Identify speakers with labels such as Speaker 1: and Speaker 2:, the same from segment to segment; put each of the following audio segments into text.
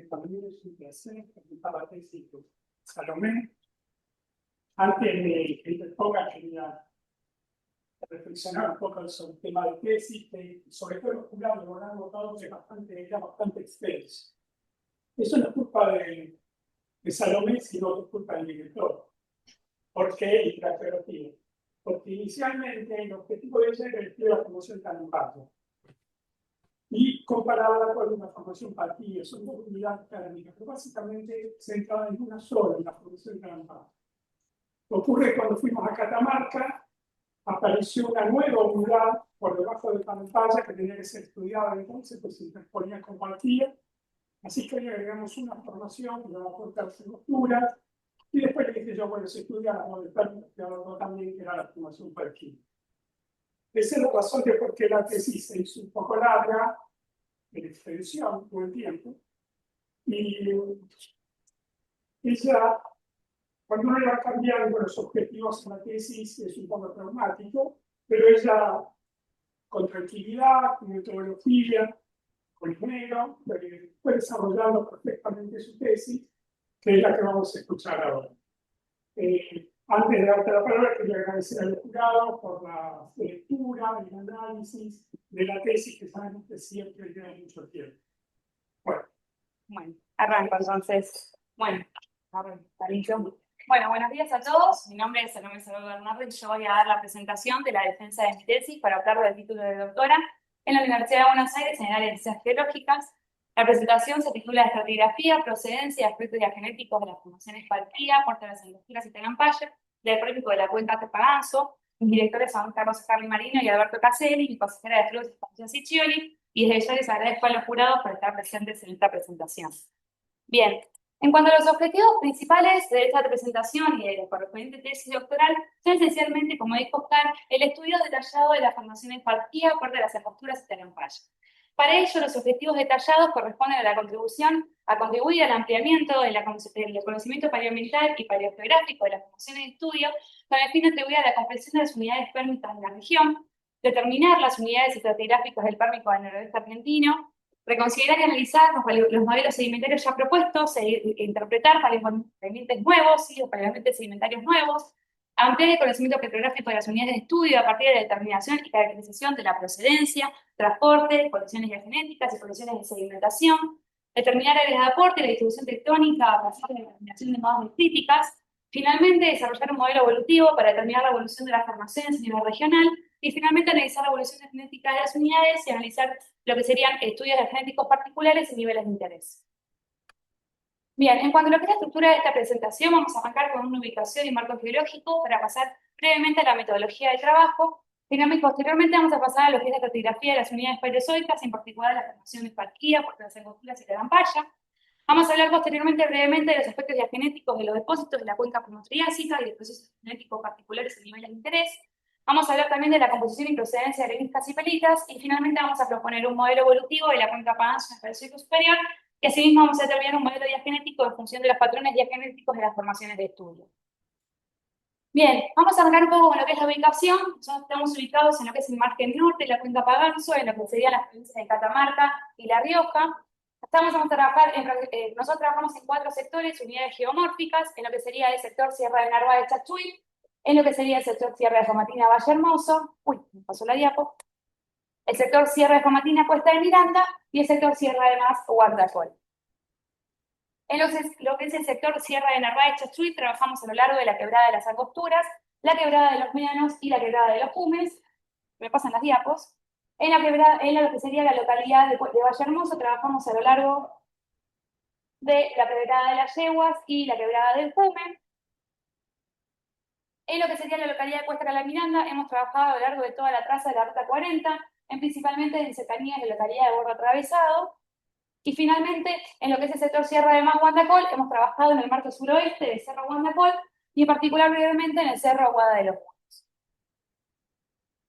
Speaker 1: Para mí es un placer presentar la tesis de Salomé. Antes de que te ponga, quería reflexionar un poco sobre el tema de tesis, que sobre todo los jurados lo han notado que era bastante extenso. Eso no es culpa de Salomé, sino es culpa del director. ¿Por qué? Y la creativa. Porque inicialmente el objetivo de ella era el estudio de la formación tan impacto. Y comparada con una formación partida, son dos unidades académicas, pero básicamente centrada en una sola, en la formación transversal. Ocurre cuando fuimos a Catamarca, apareció una nueva unidad por debajo de pantalla que tenía que ser estudiada entonces, pues se interponía con cualquiera. Así que le agregamos una formación, le daba cuenta de su postura, y después le dije yo, bueno, se estudiaba el término también, que era la formación cualquiera. Esa es la razón de por qué la tesis se hizo un poco larga, en extensión todo el tiempo, y ella, cuando uno le va cambiando los objetivos en la tesis, es un poco traumático, pero ella, con tranquilidad, con metodología, con dinero, fue desarrollando perfectamente su tesis, que es la que vamos a escuchar ahora. Antes de darte la palabra, quería agradecer al jurado por la lectura, el análisis de la tesis, que saben que siempre lleva mucho tiempo.
Speaker 2: Bueno, arranco entonces. Bueno, buenos días a todos. Mi nombre es Salomé Bernardo y yo voy a dar la presentación de la defensa de mi tesis para optar del título de doctora en la Universidad de Buenos Aires en el área de ciencias geológicas. La presentación se titula Estratigrafía, procedencia y aspectos diagenéticos de las formaciones Palquía, Puerto de las Angosturas y Talampaya, del proyecto de la cuenca Tepaganzo. Mis directores son Carlos Carli Marino y Alberto Caselli, mi consejera de Fluidos y Espacios Ciccioli, y desde ya les agradezco a los jurados por estar presentes en esta presentación. Bien, en cuanto a los objetivos principales de esta presentación y de la correspondiente tesis doctoral, son esencialmente, como dijo Oscar, el estudio detallado de las formaciones Palquía, Puerto de las Angosturas y Talampaya. Para ello, los objetivos detallados corresponden a la contribución a contribuir al ampliamiento del conocimiento paleoambiental y paleogeográfico de las formaciones de estudio, con el fin de contribuir a la comprensión de las unidades pérmicas de la región, determinar las unidades estratigráficas del pérmico del noroeste argentino, reconsiderar y analizar los modelos sedimentarios ya propuestos, interpretar paleoambientes nuevos, los paleoambientes sedimentarios nuevos, ampliar el conocimiento petrográfico de las unidades de estudio a partir de la determinación y caracterización de la procedencia, transporte, colecciones geogenéticas y colecciones de sedimentación, determinar áreas de aporte, la distribución tectónica a partir de la determinación de modos críticas, finalmente desarrollar un modelo evolutivo para determinar la evolución de las formaciones a nivel regional, y finalmente analizar la evolución genética de las unidades y analizar lo que serían estudios de genéticos particulares y niveles de interés. Bien, en cuanto a lo que es la estructura de esta presentación, vamos a arrancar con una ubicación y marco geológico para pasar brevemente a la metodología del trabajo. Finalmente, posteriormente vamos a pasar a lo que es la estratigrafía de las unidades paleozoicas, en particular la formación de Palquía, Puerto de las Angosturas y Talampaya. Vamos a hablar posteriormente brevemente de los aspectos diagenéticos de los depósitos de la cuenca Permo-Triásica y de procesos genéticos particulares y niveles de interés. Vamos a hablar también de la composición y procedencia de areniscas y pelitas, y finalmente vamos a proponer un modelo evolutivo de la cuenca Paganzo en el Paleozoico superior, y asimismo vamos a determinar un modelo diagenético en función de los patrones diagenéticos de las formaciones de estudio. Bien, vamos a arrancar un poco con lo que es la ubicación. Nosotros estamos ubicados en lo que es el margen norte de la cuenca Paganzo, en lo que serían las provincias de Catamarca y La Rioja. Nosotros trabajamos en 4 sectores, unidades geomórficas, en lo que sería el sector Sierra de Narváez Chachuy, en lo que sería el sector Sierra de Famatina Valle Hermoso, me pasó la diapo, el sector Sierra de Famatina Cuesta de Miranda y el sector Sierra de Mas Guardacol. En lo que es el sector Sierra de Narváez Chachuy, trabajamos a lo largo de la quebrada de las Angosturas, la quebrada de los Médanos y la quebrada de los Jumes. Me pasan las diapos. En lo que sería la localidad de Valle Hermoso, trabajamos a lo largo de la quebrada de las Yeguas y la quebrada del Jume. En lo que sería la localidad de Cuesta de la Miranda, hemos trabajado a lo largo de toda la traza de la Ruta 40, principalmente en cercanías de la localidad de Borro Atravesado. Y finalmente, en lo que es el sector Sierra de Mas Guandacol, hemos trabajado en el marco suroeste del Cerro Guandacol y en particular brevemente en el Cerro Aguada de los Buenos.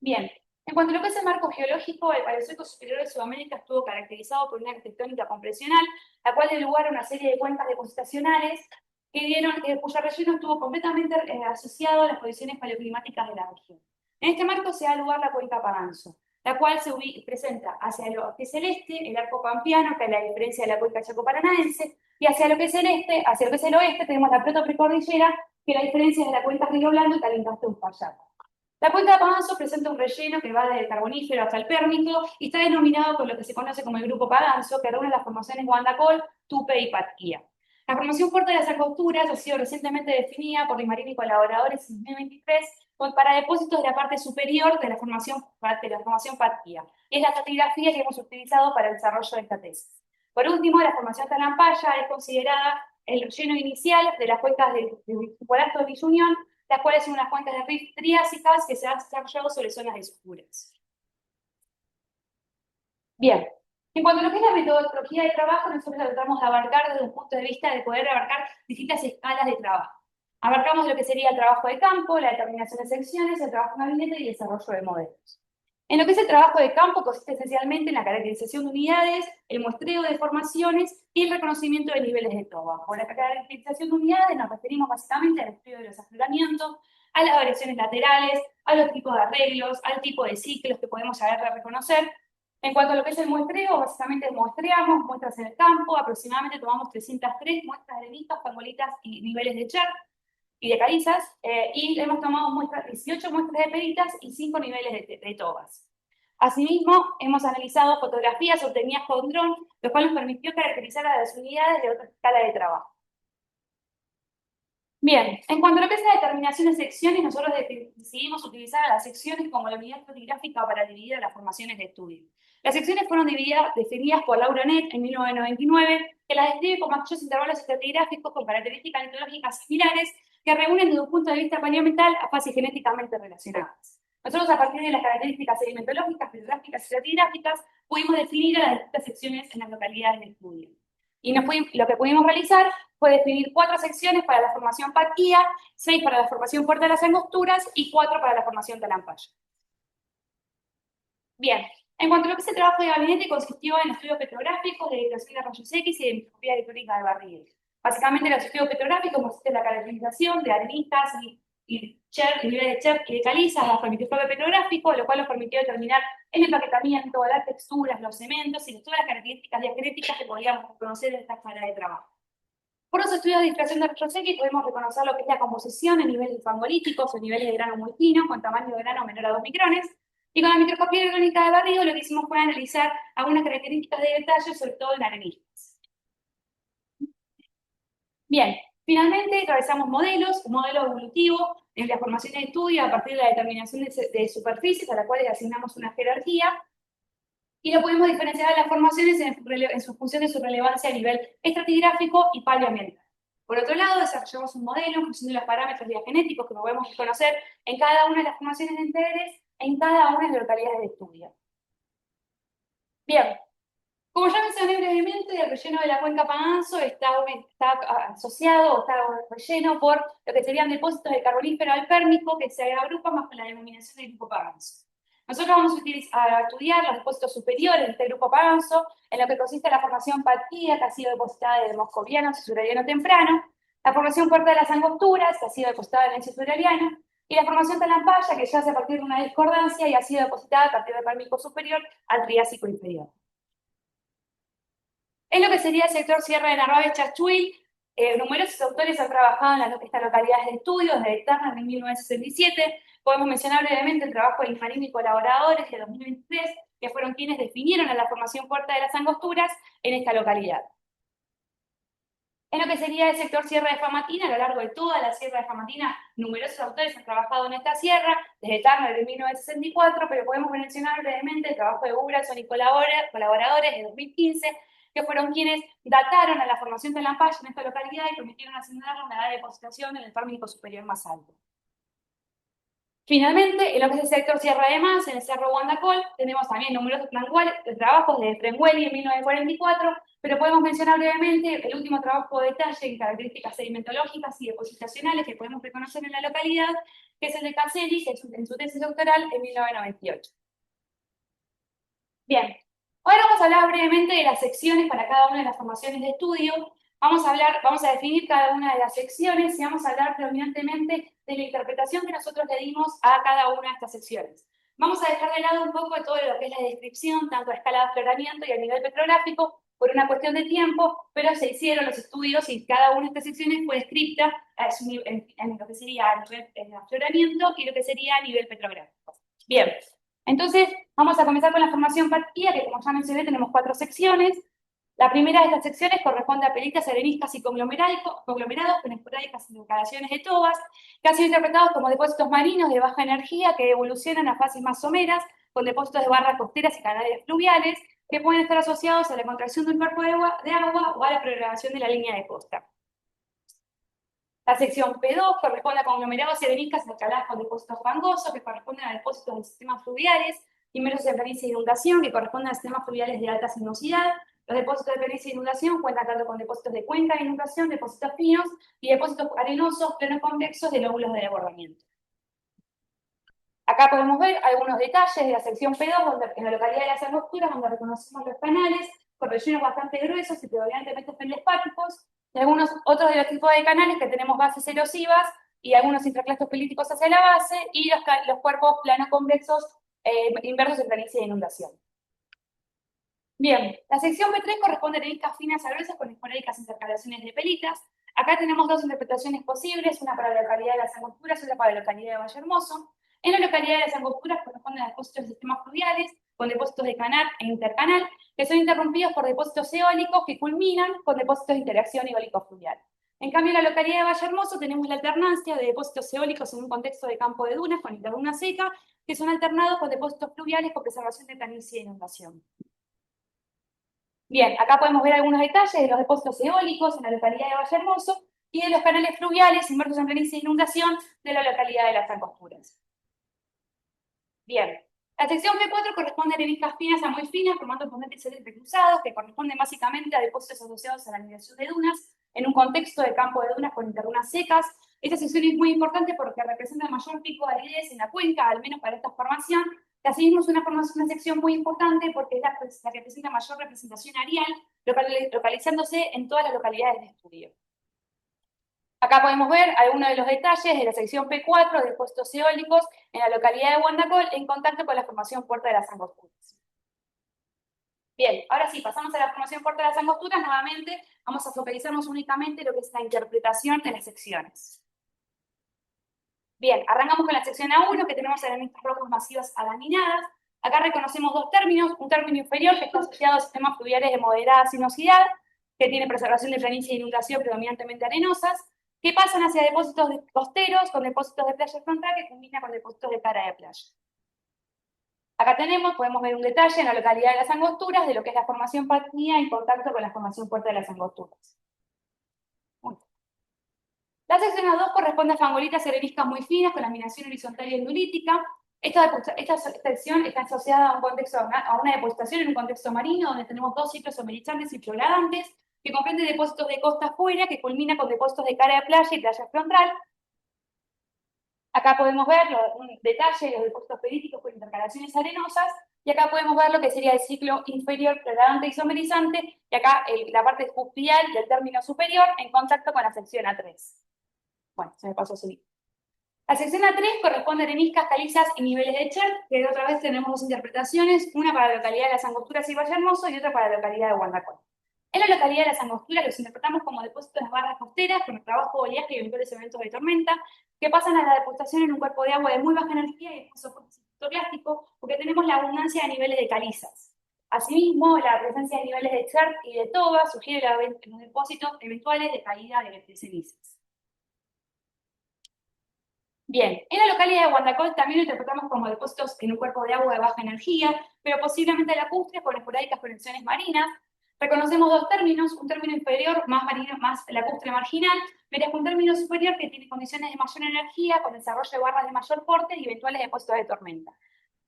Speaker 2: Bien, en cuanto a lo que es el marco geológico, el Paleozoico superior de Sudamérica estuvo caracterizado por una arquitectónica compresional, la cual dio lugar a una serie de cuencas depositacionales cuyo relleno estuvo completamente asociado a las condiciones paleoclimáticas de la región. En este marco se da lugar la cuenca Paganzo. la cual se presenta hacia lo que es el este, el arco pampeano, que es la diferencia de la cuenca chaco-paranaense, y hacia lo que es el este, hacia lo que es el oeste, tenemos la protoprecordillera, que la diferencia es de la cuenca Río Blanco y Calingasta Uspallata. La cuenca de Paganzo presenta un relleno que va desde el Carbonífero hasta el Pérmico y está denominado por lo que se conoce como el Grupo Paganzo, que reúne las formaciones Guandacol, Tupe y Patquía. La formación fuerte de las angosturas ha sido recientemente definida por Limarini y colaboradores en 2023 para depósitos de la parte superior de la formación Patquía. Y es la estratigrafía que hemos utilizado para el desarrollo de esta tesis. Por último, la formación Talampaya es considerada el relleno inicial de las cuencas del Polato de Villunión, las cuales son unas cuencas de rift triásicas que se han desarrollado sobre zonas de suturas. Bien, en cuanto a lo que es la metodología de trabajo, nosotros tratamos de abarcar desde un punto de vista de poder abarcar distintas escalas de trabajo. Abarcamos lo que sería el trabajo de campo, la determinación de secciones, el trabajo en gabinete y el desarrollo de modelos. En lo que es el trabajo de campo consiste esencialmente en la caracterización de unidades, el muestreo de formaciones y el reconocimiento de niveles de TOBA. Por la caracterización de unidades nos referimos básicamente al estudio de los afloramientos, a las variaciones laterales, a los tipos de arreglos, al tipo de ciclos que podemos saber reconocer. En cuanto a lo que es el muestreo, básicamente muestreamos muestras en el campo, aproximadamente tomamos 303 muestras de vistas, pangolitas y niveles de char y de calizas, y hemos tomado 18 muestras de peritas y 5 niveles de tobas. Asimismo, hemos analizado fotografías obtenidas con dron, lo cual nos permitió caracterizar a las unidades de otra escala de trabajo. Bien, en cuanto a lo que es la determinación de secciones, nosotros decidimos utilizar a las secciones como la unidad estratigráfica para dividir las formaciones de estudio. Las secciones fueron definidas por Laura Net en 1999, que las describe como aquellos intervalos estratigráficos con características litológicas similares que reúnen desde un punto de vista paleomental a fases genéticamente relacionadas. Nosotros, a partir de las características sedimentológicas, petrográficas y estratigráficas, pudimos definir a las distintas secciones en las localidades de estudio. Y lo que pudimos realizar fue definir 4 secciones para la formación Patquía, 6 para la formación Puerta de las Angosturas y 4 para la formación Talampaya. Bien, en cuanto a lo que es el trabajo de gabinete, consistió en estudios petrográficos, de dirección de rayos X y de microscopía electrónica de barriles. Básicamente, los estudios petrográficos consisten en la caracterización de areniscas y niveles de Cher y de calizas bajo el microscopio petrográfico, lo cual nos permitió determinar el empaquetamiento, las texturas, los cementos y todas las características diacréticas que podíamos conocer en esta escala de trabajo. Por los estudios de dispersión de rayos X podemos reconocer lo que es la composición en niveles fangolíticos o niveles de grano muy fino, con tamaño de grano menor a 2 micrones. Y con la microscopía electrónica de barrido lo que hicimos fue analizar algunas características de detalle, sobre todo en areniscas. Bien, finalmente realizamos modelos, un modelo evolutivo en la formación de estudio a partir de la determinación de superficies a las cuales asignamos una jerarquía. Y lo podemos diferenciar de las formaciones en su función de su relevancia a nivel estratigráfico y paleoambiental. Por otro lado, desarrollamos un modelo en función de los parámetros diagenéticos que podemos conocer en cada una de las formaciones de interés en cada una de las localidades de estudio. Bien, como ya mencioné brevemente, el relleno de la cuenca Paganzo está asociado o está relleno por lo que serían depósitos de carbonífero al Pérmico que se agrupan bajo la denominación del grupo Paganzo. Nosotros vamos a estudiar los depósitos superiores de este grupo Paganzo, en lo que consiste la formación Patquía, que ha sido depositada en el Moscoviano Cisureliano temprano, la formación Puerta de las Angosturas, que ha sido depositada en el Cisureliano, y la formación Talampaya, que ya hace a partir de una discordancia y ha sido depositada a partir del Pérmico superior al Triásico inferior. En lo que sería el sector Sierra de Narváez Chachuil, numerosos autores han trabajado en estas localidades de estudio desde Turner en 1967. Podemos mencionar brevemente el trabajo de Limarini y colaboradores de 2023, que fueron quienes definieron a la formación Puerta de las Angosturas en esta localidad. En lo que sería el sector Sierra de Famatina, a lo largo de toda la Sierra de Famatina, numerosos autores han trabajado en esta sierra, desde Turner de 1964, pero podemos mencionar brevemente el trabajo de Urason y colaboradores de 2015, que fueron quienes dataron a la formación de Talampaya en esta localidad y permitieron asignarle una edad de depositación en el Pérmico superior más alto. Finalmente, en lo que es el sector Sierra de Más, en el Cerro Guandacol, tenemos también numerosos trabajos de Frengueli en 1944, pero podemos mencionar brevemente el último trabajo de detalle en características sedimentológicas y depositacionales que podemos reconocer en la localidad, que es el de Caselli, que es en su tesis doctoral en 1998. Bien, ahora vamos a hablar brevemente de las secciones para cada una de las formaciones de estudio. Vamos a definir cada una de las secciones y vamos a hablar predominantemente de la interpretación que nosotros le dimos a cada una de estas secciones. Vamos a dejar de lado un poco todo lo que es la descripción, tanto a escala de afloramiento y a nivel petrográfico, por una cuestión de tiempo, pero se hicieron los estudios y cada una de estas secciones fue descrita en lo que sería a nivel de afloramiento y lo que sería a nivel petrográfico. Bien, entonces vamos a comenzar con la formación partida, que como ya mencioné tenemos 4 secciones. La primera de estas secciones corresponde a peritas, areniscas y conglomerados con esporádicas intercalaciones de tobas, que han sido interpretados como depósitos marinos de baja energía que evolucionan a fases más someras, con depósitos de barras costeras y canales fluviales, que pueden estar asociados a la contracción de un cuerpo de agua o a la programación de la línea de costa. La sección P2 corresponde a conglomerados y areniscas intercaladas con depósitos fangosos, que corresponden a depósitos de sistemas fluviales, inmersos en planicie de inundación, que corresponden a sistemas fluviales de alta sinuosidad. Los depósitos de planicie de inundación cuentan tanto con depósitos de cuenca de inundación, depósitos finos y depósitos arenosos plenos convexos de lóbulos de desbordamiento. Acá podemos ver algunos detalles de la sección P2, donde, en la localidad de las Angosturas, donde reconocemos los canales con rellenos bastante gruesos y predominantemente feldespáticos, y algunos otros de los tipos de canales que tenemos bases erosivas y algunos intraclastos pelíticos hacia la base, y los cuerpos plano convexos inversos en planicie de inundación. Bien, la sección P3 corresponde a areniscas finas a gruesas con esporádicas intercalaciones de pelitas. Acá tenemos 2 interpretaciones posibles, una para la localidad de las Angosturas y otra para la localidad de Vallehermoso. En la localidad de las Angosturas corresponden a depósitos de sistemas fluviales, con depósitos de canal e intercanal, que son interrumpidos por depósitos eólicos que culminan con depósitos de interacción eólico-fluvial. En cambio, en la localidad de Vallehermoso tenemos la alternancia de depósitos eólicos en un contexto de campo de dunas con interduna seca, que son alternados con depósitos fluviales con preservación de planicie de inundación. Bien, acá podemos ver algunos detalles de los depósitos eólicos en la localidad de Vallehermoso y de los canales fluviales inmersos en planicie de inundación de la localidad de las Angosturas. Bien, la sección P4 corresponde a areniscas finas a muy finas, formando ponentes cruzados, que corresponden básicamente a depósitos asociados a la migración de dunas en un contexto de campo de dunas con interdunas secas. Esta sección es muy importante porque representa el mayor pico de aridez en la cuenca, al menos para esta formación, que asimismo es una sección muy importante porque es la que presenta mayor representación areal, localizándose en todas las localidades de estudio. Acá podemos ver algunos de los detalles de la sección P4 de depósitos eólicos en la localidad de Guandacol en contacto con la formación Puerta de las Angosturas. Bien, ahora sí, pasamos a la formación Puerta de las Angosturas. Nuevamente vamos a focalizarnos únicamente en lo que es la interpretación de las secciones. Bien, arrancamos con la sección A1, que tenemos areniscas rocas masivas alaminadas. Acá reconocemos 2 términos, un término inferior que está asociado a sistemas fluviales de moderada sinuosidad, que tiene preservación de planicie de inundación predominantemente arenosas, que pasan hacia depósitos costeros con depósitos de playa frontal que combina con depósitos de cara de playa. Acá podemos ver un detalle en la localidad de las Angosturas de lo que es la formación patnia en contacto con la formación Puerta de las Angosturas. La sección A2 corresponde a fangolitas areniscas muy finas con laminación horizontal y endulítica. Esta sección está asociada a un contexto, a una depositación en un contexto marino donde tenemos 2 ciclos somerizantes y floradantes que comprende depósitos de costa afuera que culmina con depósitos de cara de playa y playa frontal. Acá podemos ver un detalle de los depósitos períticos con intercalaciones arenosas, y acá podemos ver lo que sería el ciclo inferior, floradante y somerizante, y acá la parte cuspial del término superior en contacto con la sección A3. Bueno, se me pasó así. La sección A3 corresponde a areniscas, calizas y niveles de Chert, que otra vez tenemos 2 interpretaciones, una para la localidad de las Angosturas y Vallehermoso y otra para la localidad de Guandacol. En la localidad de las Angosturas los interpretamos como depósitos de barras costeras con el trabajo de oleaje y eventuales eventos de tormenta, que pasan a la depositación en un cuerpo de agua de muy baja energía y esfuerzo cicloplástico, porque tenemos la abundancia de niveles de calizas. Asimismo, la presencia de niveles de Chert y de toba sugiere los depósitos eventuales de caída de cenizas. Bien, en la localidad de Guandacol también lo interpretamos como depósitos en un cuerpo de agua de baja energía, pero posiblemente lacustres con esporádicas conexiones marinas. Reconocemos 2 términos, un término inferior más marino, más lacustre marginal, mientras que un término superior que tiene condiciones de mayor energía, con desarrollo de barras de mayor porte y eventuales depósitos de tormenta.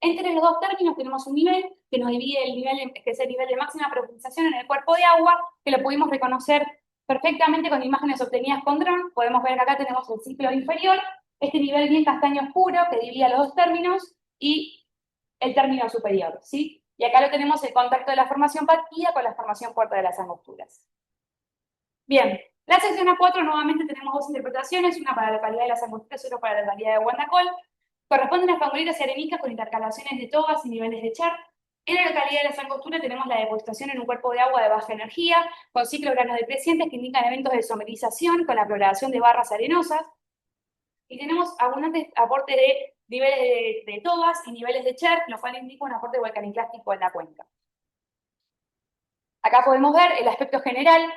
Speaker 2: Entre los 2 términos tenemos un nivel que nos divide el nivel, que es el nivel de máxima profundización en el cuerpo de agua, que lo pudimos reconocer perfectamente con imágenes obtenidas con dron. Podemos ver que acá tenemos el ciclo inferior, este nivel bien castaño oscuro que divide los 2 términos y el término superior, ¿sí? Y acá lo tenemos el contacto de la formación patía con la formación Puerta de las Angosturas. Bien, la sección A4 nuevamente tenemos 2 interpretaciones, una para la localidad de las Angosturas y otra para la localidad de Guandacol. Corresponden a fangolitas y areniscas con intercalaciones de tobas y niveles de char. En la localidad de La Angostura tenemos la depositación en un cuerpo de agua de baja energía, con ciclos decrecientes que indican eventos de somerización con la progradación de barras arenosas. Y tenemos abundantes aportes de niveles de tobas y niveles de char, lo cual indica un aporte volcaniclástico en la cuenca. Acá podemos ver el aspecto general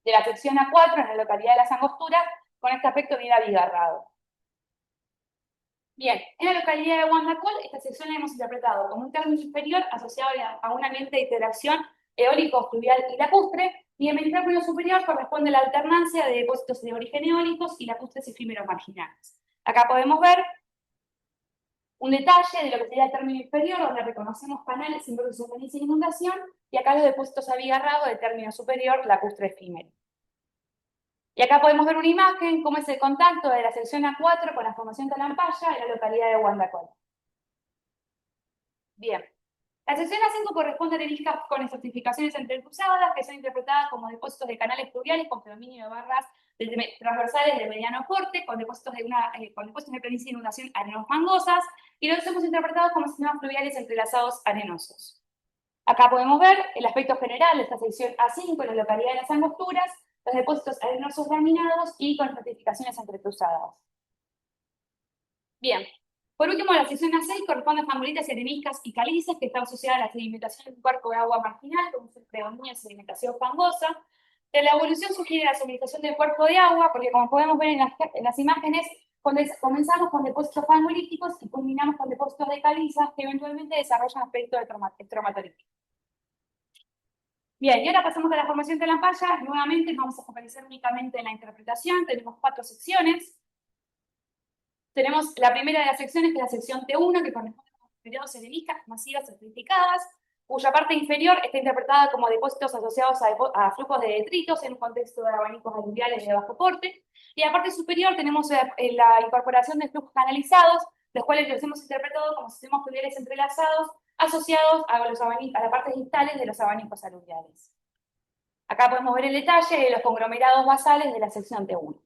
Speaker 2: de la sección A4 en la localidad de Las Angosturas, con este aspecto bien abigarrado. Bien, en la localidad de Guandacol, esta sección la hemos interpretado como un término inferior asociado a un ambiente de interacción eólico, fluvial y lacustre, y en el término superior corresponde la alternancia de depósitos de origen eólicos y lacustres efímeros marginales. Acá podemos ver un detalle de lo que sería el término inferior, donde reconocemos canales sin proceso de inundación, y acá los depósitos abigarrados del término superior, lacustre efímero. Y acá podemos ver una imagen, cómo es el contacto de la sección A4 con la formación Talampaya en la localidad de Guandacol. Bien. La sección A5 corresponde a areniscas con estratificaciones entrecruzadas, que son interpretadas como depósitos de canales fluviales con predominio de barras transversales de mediano porte, con depósitos de planicie de inundación areno-fangosas, y los hemos interpretado como sistemas fluviales entrelazados arenosos. Acá podemos ver el aspecto general de esta sección A5 en la localidad de Las Angosturas, los depósitos arenosos laminados y con estratificaciones entrecruzadas. Bien. Por último, la sección A6 corresponde a fangolitas y areniscas y calizas, que está asociada a la sedimentación de un cuerpo de agua marginal, con un predominio de sedimentación fangosa. De la evolución sugiere la sedimentación del cuerpo de agua, porque como podemos ver en las imágenes, comenzamos con depósitos fangolíticos y culminamos con depósitos de calizas que eventualmente desarrollan aspectos estromatolíticos. Bien, y ahora pasamos a la formación de Talampaya. Nuevamente nos vamos a focalizar únicamente en la interpretación. Tenemos 4 secciones. Tenemos la primera de las secciones, que es la sección T1, que corresponde a periodos areniscas masivas certificadas, cuya parte inferior está interpretada como depósitos asociados a flujos de detritos en un contexto de abanicos aluviales de bajo porte. Y en la parte superior tenemos la incorporación de flujos canalizados, los cuales los hemos interpretado como sistemas fluviales entrelazados asociados a las partes distales de los abanicos aluviales. Acá podemos ver el detalle de los conglomerados basales de la sección T1.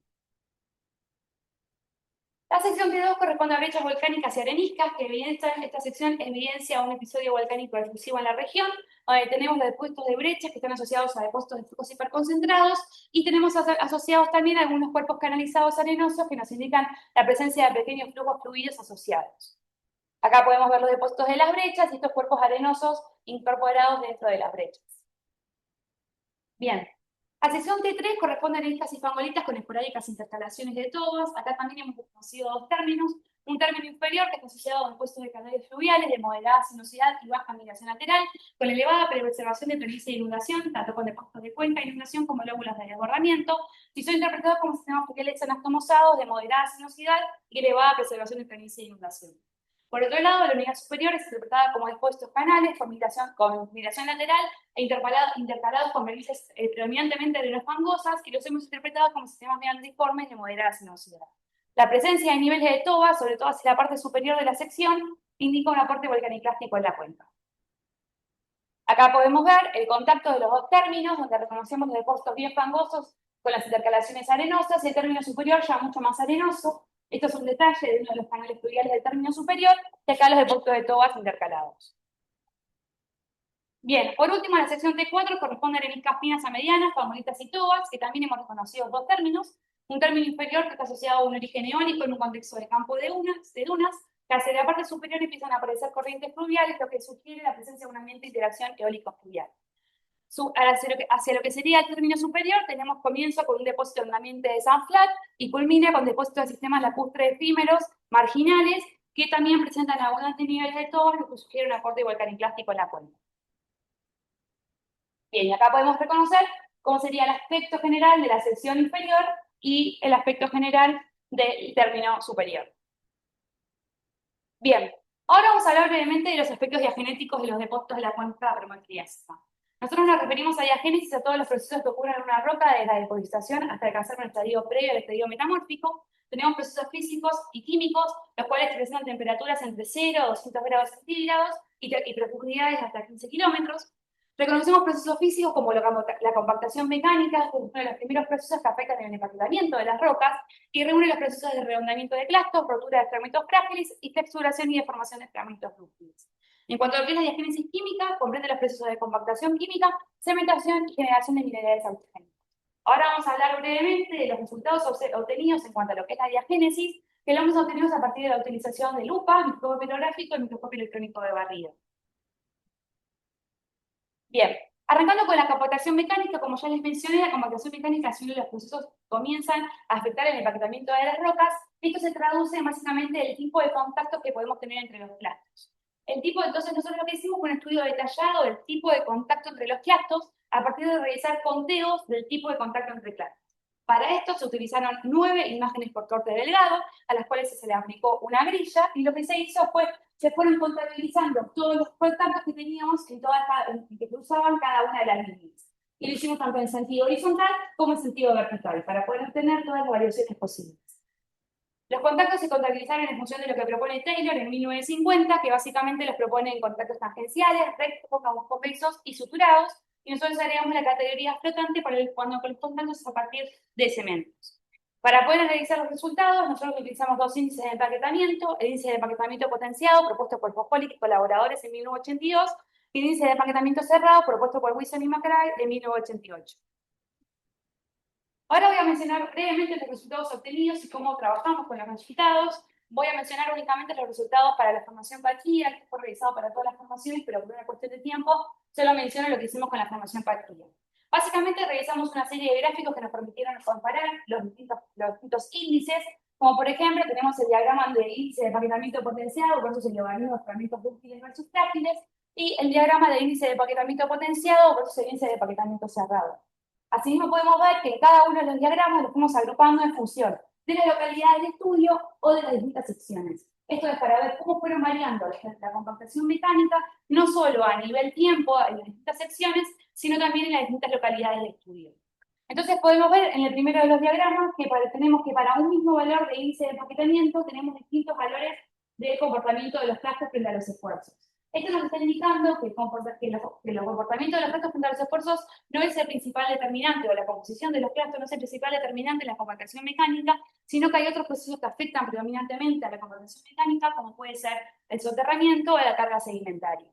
Speaker 2: La sección T2 corresponde a brechas volcánicas y areniscas, que esta sección evidencia un episodio volcánico efusivo en la región, donde tenemos los depósitos de brechas que están asociados a depósitos de flujos hiperconcentrados, y tenemos asociados también algunos cuerpos canalizados arenosos que nos indican la presencia de pequeños flujos fluidos asociados. Acá podemos ver los depósitos de las brechas y estos cuerpos arenosos incorporados dentro de las brechas. Bien. La sección T3 corresponde a areniscas y fangolitas con esporádicas intercalaciones de tobas. Acá también hemos conocido 2 términos. Un término inferior, que está asociado a depósitos de canales fluviales de moderada sinuosidad y baja migración lateral, con elevada preservación de planicie de inundación, tanto con depósitos de cuenca de inundación como lóbulos de desbordamiento, y son interpretados como sistemas fluviales anastomosados de moderada sinuosidad y elevada preservación de planicie de inundación. Por otro lado, la unidad superior es interpretada como depósitos canales con migración lateral e intercalados con planicies predominantemente arenofangosas, y los hemos interpretado como sistemas meandriformes de moderada sinuosidad. La presencia de niveles de toba, sobre todo hacia la parte superior de la sección, indica un aporte volcaniclástico en la cuenca. Acá podemos ver el contacto de los 2 términos, donde reconocemos los depósitos bien fangosos con las intercalaciones arenosas, y el término superior ya mucho más arenoso. Esto es un detalle de uno de los canales fluviales del término superior, y acá los depósitos de tobas intercalados. Bien, por último, la sección T4 corresponde a areniscas finas a medianas, fangolitas y tobas, que también hemos reconocido 2 términos. Un término inferior que está asociado a un origen eólico en un contexto de campo de dunas, que hacia la parte superior empiezan a aparecer corrientes fluviales, lo que sugiere la presencia de un ambiente de interacción eólico-fluvial. Hacia lo que sería el término superior, tenemos comienzo con un depósito en un ambiente de Sandflat y culmina con depósitos de sistemas lacustres efímeros marginales, que también presentan abundantes niveles de tobas, lo que sugiere un aporte volcaniclástico en la cuenca. Bien, y acá podemos reconocer cómo sería el aspecto general de la sección inferior y el aspecto general del término superior. Bien, ahora vamos a hablar brevemente de los aspectos diagenéticos de los depósitos de la cuenca permotriásica. Nosotros nos referimos a diagénesis a todos los procesos que ocurren en una roca, desde la depositación hasta alcanzar un estadio previo al estadio metamórfico. Tenemos procesos físicos y químicos, los cuales presentan temperaturas entre 0 y 200 grados centígrados y profundidades hasta 15 kilómetros. Reconocemos procesos físicos como la compactación mecánica, que es uno de los primeros procesos que afectan el empaquetamiento de las rocas y reúne los procesos de redondamiento de clastos, rotura de fragmentos frágiles y texturación y deformación de fragmentos dúctiles. En cuanto a lo que es la diagénesis química, comprende los procesos de compactación química, cementación y generación de minerales autógenos. Ahora vamos a hablar brevemente de los resultados obtenidos en cuanto a lo que es la diagénesis, que lo hemos obtenido a partir de la utilización de lupa, microscopio petrográfico y microscopio electrónico de barrido. Bien, arrancando con la compactación mecánica, como ya les mencioné, la compactación mecánica es uno de los procesos que comienzan a afectar el empaquetamiento de las rocas. Esto se traduce básicamente en el tipo de contacto que podemos tener entre los clastos. Entonces nosotros lo que hicimos fue un estudio detallado del tipo de contacto entre los clastos a partir de realizar conteos del tipo de contacto entre clastos. Para esto se utilizaron 9 imágenes por corte delgado, a las cuales se le aplicó una grilla, y lo que se hizo fue se fueron contabilizando todos los contactos que teníamos que cruzaban cada una de las líneas. Y lo hicimos tanto en sentido horizontal como en sentido vertical, para poder obtener todas las variaciones posibles. Los contactos se contabilizaron en función de lo que propone Taylor en 1950, que básicamente los propone en contactos tangenciales, rectos, convexos y suturados, y nosotros agregamos la categoría flotante cuando los contactos es a partir de cementos. Para poder analizar los resultados, nosotros utilizamos dos índices de empaquetamiento: el índice de empaquetamiento potenciado, propuesto por Foscolic y colaboradores en 1982, y el índice de empaquetamiento cerrado, propuesto por Wilson y McRae en 1988. Ahora voy a mencionar brevemente los resultados obtenidos y cómo trabajamos con los resultados. Voy a mencionar únicamente los resultados para la formación Patria, que fue realizado para todas las formaciones, pero por una cuestión de tiempo, solo menciono lo que hicimos con la formación Patria. Básicamente realizamos una serie de gráficos que nos permitieron comparar los distintos índices, como por ejemplo tenemos el diagrama del índice de empaquetamiento potenciado versus el logaritmo de fragmentos dúctiles versus frágiles, y el diagrama del índice de empaquetamiento potenciado versus el índice de empaquetamiento cerrado. Asimismo podemos ver que en cada uno de los diagramas los fuimos agrupando en función de la localidad del estudio o de las distintas secciones. Esto es para ver cómo fueron variando la compactación mecánica, no solo a nivel tiempo en las distintas secciones, sino también en las distintas localidades del estudio. Entonces podemos ver en el primero de los diagramas que tenemos que para un mismo valor de índice de empaquetamiento tenemos distintos valores de comportamiento de los clastos frente a los esfuerzos. Esto nos está indicando que los comportamientos de los clastos frente a los esfuerzos no es el principal determinante, o la composición de los clastos no es el principal determinante en la compactación mecánica, sino que hay otros procesos que afectan predominantemente a la compactación mecánica, como puede ser el soterramiento o la carga sedimentaria.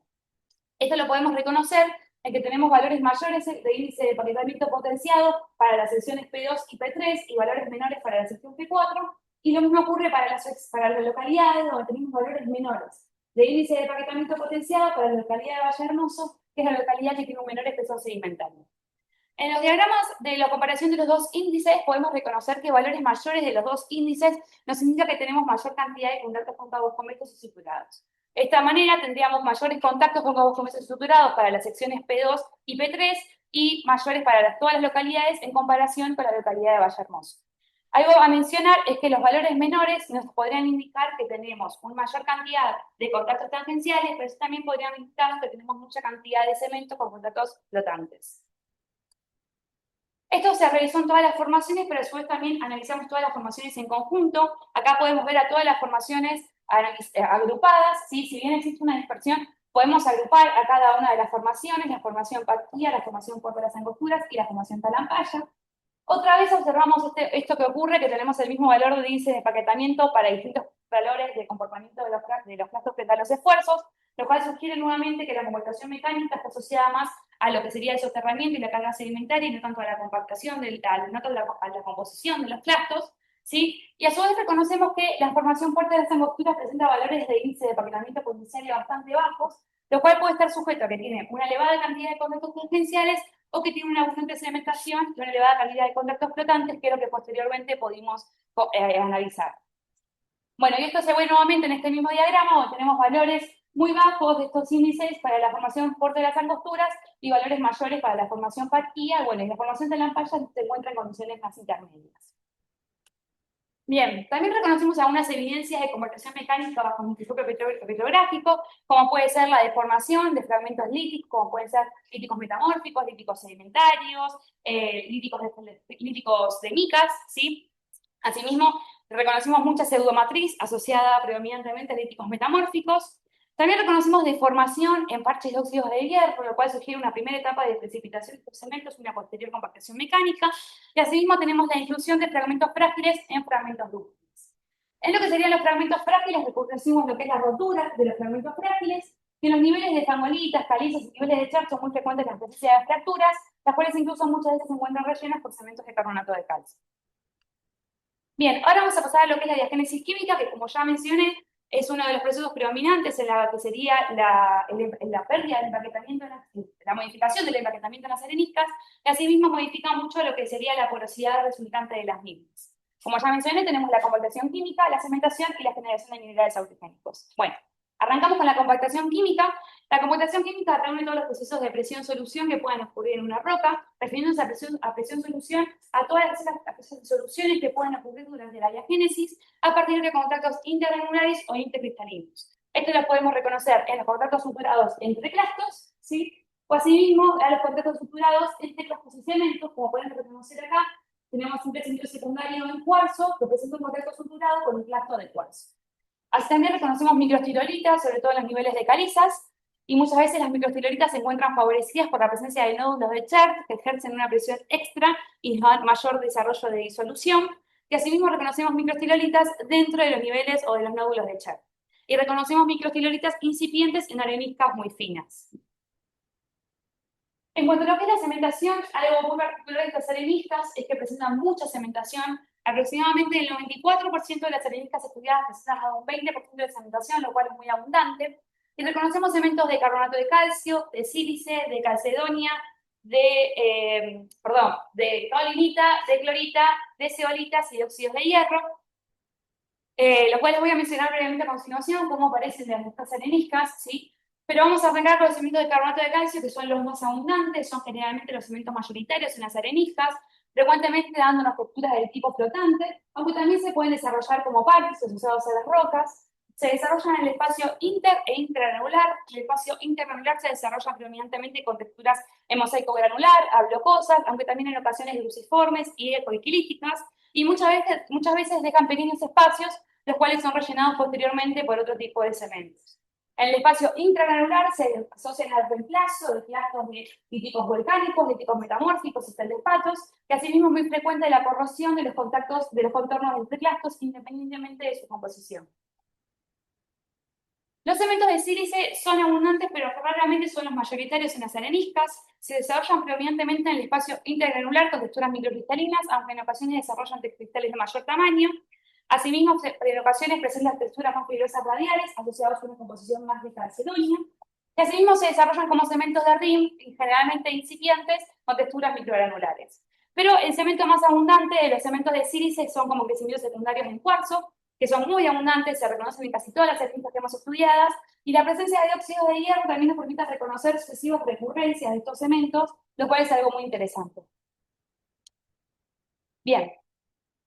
Speaker 2: Esto lo podemos reconocer en que tenemos valores mayores de índice de empaquetamiento potenciado para las secciones P2 y P3 y valores menores para la sección P4, y lo mismo ocurre para las localidades donde tenemos valores menores de índice de empaquetamiento potenciado para la localidad de Valle Hermoso, que es la localidad que tiene un menor espesor sedimentario. En los diagramas de la comparación de los dos índices podemos reconocer que valores mayores de los dos índices nos indica que tenemos mayor cantidad de contactos con cabos convexos y suturados. De esta manera tendríamos mayores contactos con cabos convexos y suturados para las secciones P2 y P3 y mayores para todas las localidades en comparación con la localidad de Valle Hermoso. Algo a mencionar es que los valores menores nos podrían indicar que tenemos una mayor cantidad de contactos tangenciales, pero eso también podrían indicar que tenemos mucha cantidad de cemento con contactos flotantes. Esto se realizó en todas las formaciones, pero después también analizamos todas las formaciones en conjunto. Acá podemos ver a todas las formaciones agrupadas, ¿sí? Si bien existe una dispersión, podemos agrupar a cada una de las formaciones: la formación Patria, la formación Puerto de las Angosturas y la formación Talampaya. Otra vez observamos esto que ocurre, que tenemos el mismo valor de índice de empaquetamiento para distintos valores de comportamiento de los clastos frente a los esfuerzos, lo cual sugiere nuevamente que la compactación mecánica está asociada más a lo que sería el soterramiento y la carga sedimentaria, y no tanto a la compactación, no tanto a la composición de los clastos, ¿sí? Y a su vez reconocemos que la formación Puerto de las Angosturas presenta valores de índice de empaquetamiento potencial bastante bajos, lo cual puede estar sujeto a que tiene una elevada cantidad de contactos tangenciales o que tiene una abundante sedimentación y una elevada cantidad de contactos flotantes, que es lo que posteriormente pudimos analizar. Bueno, y esto se ve nuevamente en este mismo diagrama, donde tenemos valores muy bajos de estos índices para la formación Puerto de las Angosturas y valores mayores para la formación Patria. Bueno, y la formación Talampaya se encuentra en condiciones más intermedias. Bien, también reconocimos algunas evidencias de compactación mecánica bajo un microscopio petrográfico, como puede ser la deformación de fragmentos líticos, como pueden ser líticos metamórficos, líticos sedimentarios, líticos de micas, ¿sí? Asimismo, reconocimos mucha pseudomatriz asociada predominantemente a líticos metamórficos. También reconocimos deformación en parches de óxidos de hierro, lo cual sugiere una primera etapa de precipitación de estos cementos y una posterior compactación mecánica. Y asimismo tenemos la inclusión de fragmentos frágiles en fragmentos dúctiles. En lo que serían los fragmentos frágiles, reconocimos lo que es la rotura de los fragmentos frágiles, que en los niveles de fangolitas, calizas y niveles de char son muy frecuentes las presencia de fracturas, las cuales incluso muchas veces se encuentran rellenas por cementos de carbonato de calcio. Bien, ahora vamos a pasar a lo que es la diagénesis química, que como ya mencioné, es uno de los procesos predominantes en la que sería la pérdida del empaquetamiento, la modificación del empaquetamiento en las areniscas, y asimismo modifica mucho lo que sería la porosidad resultante de las mismas. Como ya mencioné, tenemos la compactación química, la cementación y la generación de minerales autogénicos. Bueno, arrancamos con la compactación química. La compactación química reúne todos los procesos de presión-solución que pueden ocurrir en una roca, refiriéndose a presión-solución a todas las soluciones que pueden ocurrir durante la diagénesis a partir de contactos intergranulares o intercristalinos. Esto lo podemos reconocer en los contactos superados entre clastos, ¿sí? O asimismo a los contactos superados entre clastos y cementos, como pueden reconocer acá, tenemos un crecimiento secundario en cuarzo que presenta un contacto suturado con un clasto de cuarzo. Así también reconocemos microestilolitas, sobre todo en los niveles de calizas, y muchas veces las microestilolitas se encuentran favorecidas por la presencia de nódulos de Chert que ejercen una presión extra y mayor desarrollo de disolución, y asimismo reconocemos microestilolitas dentro de los niveles o de los nódulos de Chert. Y reconocemos microestilolitas incipientes en areniscas muy finas. En cuanto a lo que es la cementación, algo muy particular de estas areniscas es que presentan mucha cementación. Aproximadamente el 94% de las areniscas estudiadas presentan un 20% de cementación, lo cual es muy abundante. Y reconocemos cementos de carbonato de calcio, de sílice, de calcedonia, de caolinita, de clorita, de zeolitas y de óxidos de hierro, los cuales voy a mencionar brevemente a continuación, cómo aparecen en estas areniscas, ¿sí? Pero vamos a arrancar con los cementos de carbonato de calcio, que son los más abundantes, son generalmente los cementos mayoritarios en las areniscas, frecuentemente dando unas texturas del tipo flotante, aunque también se pueden desarrollar como parques asociados a las rocas. Se desarrollan en el espacio inter e intragranular. El espacio intergranular se desarrolla predominantemente con texturas en mosaico granular, ablocosas, aunque también en ocasiones luciformes y ecoequilíticas, y muchas veces dejan pequeños espacios, los cuales son rellenados posteriormente por otro tipo de cementos. En el espacio intragranular se asocian al reemplazo de clastos de tipos volcánicos, de tipos metamórficos y feldespatos, que asimismo es muy frecuente la corrosión de los contactos de los contornos entre clastos independientemente de su composición. Los cementos de sílice son abundantes, pero raramente son los mayoritarios en las areniscas. Se desarrollan predominantemente en el espacio intergranular con texturas microcristalinas, aunque en ocasiones desarrollan cristales de mayor tamaño. Asimismo, en ocasiones presentan texturas más fibrosas radiales, asociadas a una composición más de calcedonia. Y asimismo se desarrollan como cementos de RIM, generalmente incipientes, con texturas microgranulares. Pero el cemento más abundante de los cementos de sílice son como crecimientos secundarios en cuarzo, que son muy abundantes, se reconocen en casi todas las areniscas que hemos estudiado, y la presencia de óxidos de hierro también nos permite reconocer sucesivas recurrencias de estos cementos, lo cual es algo muy interesante. Bien,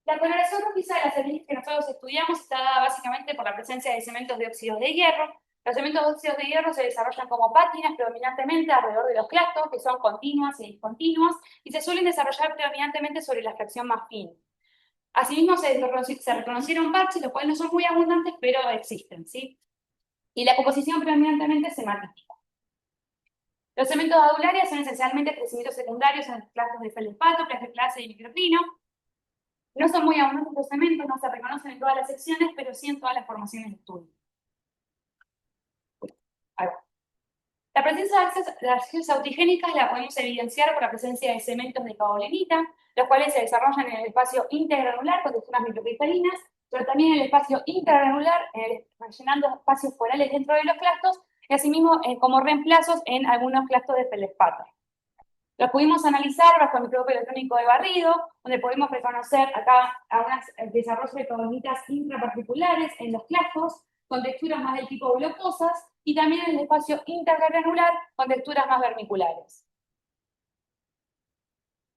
Speaker 2: la coloración rojiza de las areniscas que nosotros estudiamos está dada básicamente por la presencia de cementos de óxidos de hierro. Los cementos de óxidos de hierro se desarrollan como pátinas predominantemente alrededor de los clastos, que son continuas y discontinuas, y se suelen desarrollar predominantemente sobre la fracción más fina. Asimismo, se reconocieron parches, los cuales no son muy abundantes, pero existen, ¿sí? Y la composición predominantemente es hematítica. Los cementos adularios son esencialmente crecimientos secundarios en clastos de feldespato, clase y microclino. No son muy abundantes los cementos, no se reconocen en todas las secciones, pero sí en todas las formaciones de estudio. La presencia de ácidos autigénicas la podemos evidenciar por la presencia de cementos de caolinita, los cuales se desarrollan en el espacio intergranular con texturas microcristalinas, pero también en el espacio intragranular, rellenando espacios porales dentro de los clastos, y asimismo como reemplazos en algunos clastos de feldespato. Los pudimos analizar bajo el microscopio electrónico de barrido, donde podemos reconocer acá el desarrollo de colonitas intraparticulares en los clastos, con texturas más del tipo blocosas, y también en el espacio intergranular con texturas más vermiculares.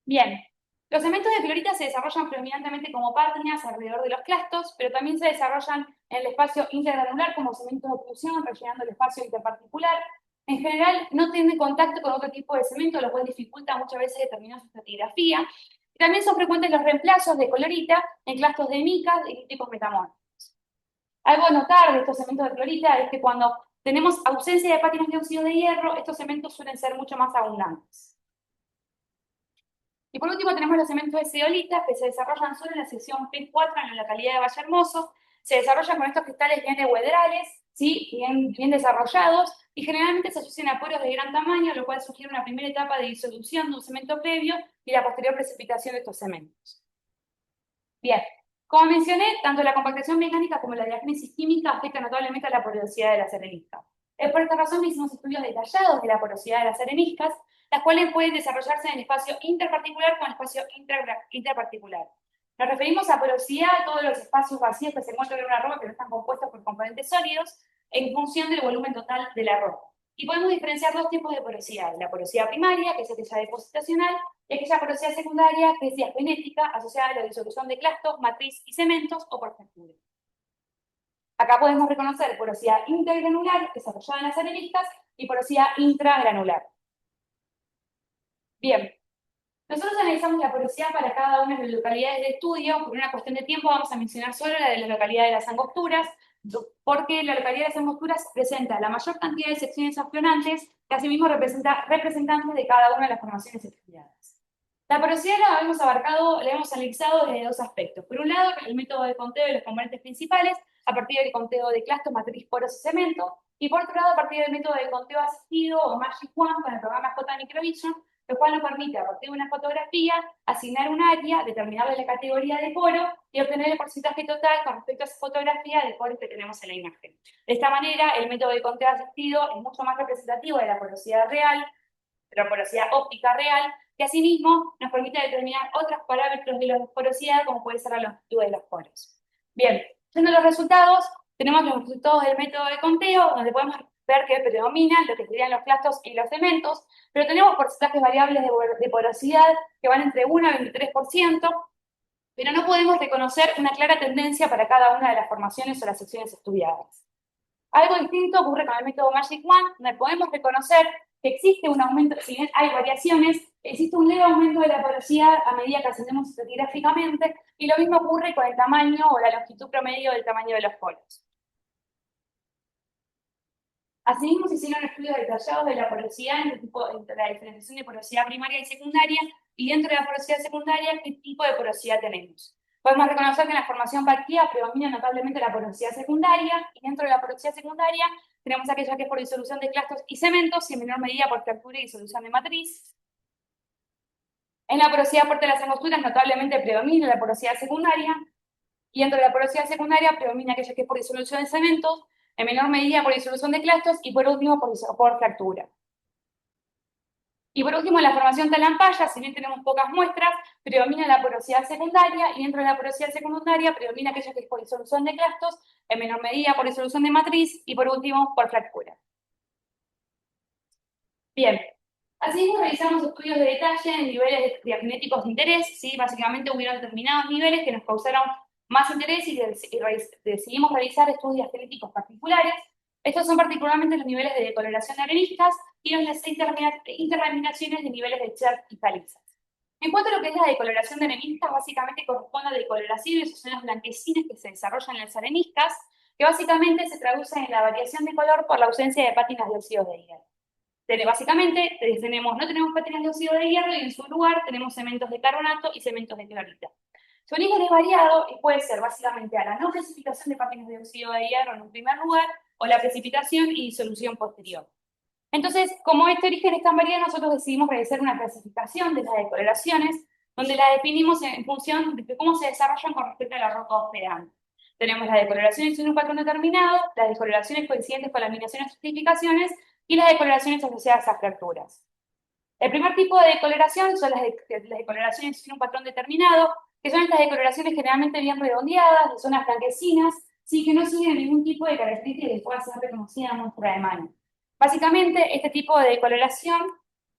Speaker 2: Bien, los cementos de clorita se desarrollan predominantemente como pátinas alrededor de los clastos, pero también se desarrollan en el espacio intergranular como cementos de oclusión, rellenando el espacio interparticular. En general, no tienen contacto con otro tipo de cemento, lo cual dificulta muchas veces determinar su estratigrafía. Y también son frecuentes los reemplazos de clorita en clastos de micas y tipos metamórficos. Algo a notar de estos cementos de clorita es que cuando tenemos ausencia de pátinas de óxido de hierro, estos cementos suelen ser mucho más abundantes. Y por último tenemos los cementos de zeolitas que se desarrollan solo en la sección P4 en la localidad de Valle Hermoso. Se desarrollan con estos cristales bien euedrales, ¿sí? bien desarrollados, y generalmente se asocian a poros de gran tamaño, lo cual sugiere una primera etapa de disolución de un cemento previo y la posterior precipitación de estos cementos. Bien, como mencioné, tanto la compactación mecánica como la diágenesis química afectan notablemente a la porosidad de las areniscas. Es por esta razón que hicimos estudios detallados de la porosidad de las areniscas, las cuales pueden desarrollarse en el espacio interparticular con el espacio interparticular. Nos referimos a porosidad a todos los espacios vacíos que se encuentran en una roca que no están compuestos por componentes sólidos en función del volumen total de la roca. Y podemos diferenciar dos tipos de porosidad: la porosidad primaria, que es aquella depositacional, y aquella porosidad secundaria, que es diagenética, asociada a la disolución de clastos, matriz y cementos o por fractura. Acá podemos reconocer porosidad intergranular, desarrollada en las areniscas, y porosidad intragranular. Bien, nosotros analizamos la porosidad para cada una de las localidades de estudio. Por una cuestión de tiempo vamos a mencionar solo la de la localidad de las angosturas, porque la localidad de las angosturas presenta la mayor cantidad de secciones aflorantes, que asimismo representa representantes de cada una de las formaciones estudiadas. La porosidad la hemos analizado desde dos aspectos. Por un lado, el método de conteo de los componentes principales, a partir del conteo de clastos, matriz, poros y cemento, y por otro lado, a partir del método de conteo asistido o Magic One con el programa J-Microvision, lo cual nos permite, a partir de una fotografía, asignar un área, determinarle la categoría de poro y obtener el porcentaje total con respecto a esa fotografía de poros que tenemos en la imagen. De esta manera, el método de conteo asistido es mucho más representativo de la porosidad real, de la porosidad óptica real, que asimismo nos permite determinar otros parámetros de la porosidad, como puede ser la longitud de los poros. Bien, yendo a los resultados, tenemos los resultados del método de conteo, donde podemos ver que predominan lo que serían los clastos y los cementos, pero tenemos porcentajes variables de porosidad que van entre 1 a 23%, pero no podemos reconocer una clara tendencia para cada una de las formaciones o las secciones estudiadas. Algo distinto ocurre con el método Magic One, donde podemos reconocer que existe un aumento, si bien hay variaciones, existe un leve aumento de la porosidad a medida que ascendemos estratigráficamente, y lo mismo ocurre con el tamaño o la longitud promedio del tamaño de los poros. Asimismo, se hicieron estudios detallados de la porosidad entre la diferenciación de porosidad primaria y secundaria, y dentro de la porosidad secundaria, qué tipo de porosidad tenemos. Podemos reconocer que en la formación Parquía predomina notablemente la porosidad secundaria, y dentro de la porosidad secundaria tenemos aquella que es por disolución de clastos y cementos, y en menor medida por fractura y disolución de matriz. En la porosidad fuerte de las angosturas notablemente predomina la porosidad secundaria, y dentro de la porosidad secundaria predomina aquella que es por disolución de cementos, en menor medida por disolución de clastos, y por último por fractura. Y por último, en la formación talampaya, si bien tenemos pocas muestras, predomina la porosidad secundaria, y dentro de la porosidad secundaria predomina aquella que es por disolución de clastos, en menor medida por disolución de matriz, y por último por fractura. Bien, así realizamos estudios de detalle en niveles diagnéticos de interés, ¿sí? Básicamente hubieron determinados niveles que nos causaron más interés y decidimos realizar estudios genéticos particulares. Estos son particularmente los niveles de decoloración de areniscas y las interlaminaciones de niveles de Cherk y calizas. En cuanto a lo que es la decoloración de areniscas, básicamente corresponde a decoloraciones o zonas blanquecinas que se desarrollan en las areniscas, que básicamente se traducen en la variación de color por la ausencia de pátinas de óxido de hierro. Básicamente, no tenemos pátinas de óxido de hierro y en su lugar tenemos cementos de carbonato y cementos de clorita. Su origen es variado y puede ser básicamente a la no precipitación de pátinas de óxido de hierro en un primer lugar o la precipitación y disolución posterior. Entonces, como este origen es tan variado, nosotros decidimos realizar una clasificación de las decoloraciones, donde las definimos en función de cómo se desarrollan con respecto a la roca hospedante. Tenemos las decoloraciones en un patrón determinado, las decoloraciones coincidentes con laminaciones o fructificaciones y las decoloraciones asociadas a fracturas. El primer tipo de decoloración son las decoloraciones en un patrón determinado, que son estas decoloraciones generalmente bien redondeadas, de zonas blanquecinas, sí, que no siguen ningún tipo de característica que pueda ser reconocida en muestra de mano. Básicamente, este tipo de decoloración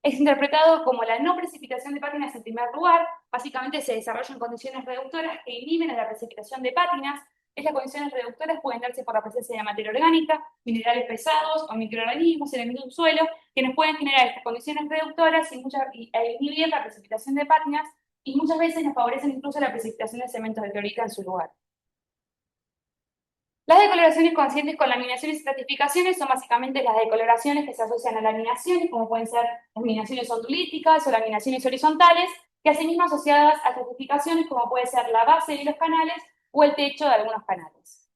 Speaker 2: es interpretado como la no precipitación de pátinas en primer lugar. Básicamente se desarrollan condiciones reductoras que inhiben a la precipitación de pátinas. Estas condiciones reductoras pueden darse por la presencia de materia orgánica, minerales pesados o microorganismos en el mismo suelo, que nos pueden generar estas condiciones reductoras e inhibir la precipitación de pátinas, y muchas veces nos favorecen incluso la precipitación de cementos de clorita en su lugar. Las decoloraciones conscientes con laminaciones y estratificaciones son básicamente las decoloraciones que se asocian a laminaciones, como pueden ser laminaciones ondulíticas o laminaciones horizontales, que asimismo asociadas a estratificaciones como puede ser la base de los canales o el techo de algunos canales.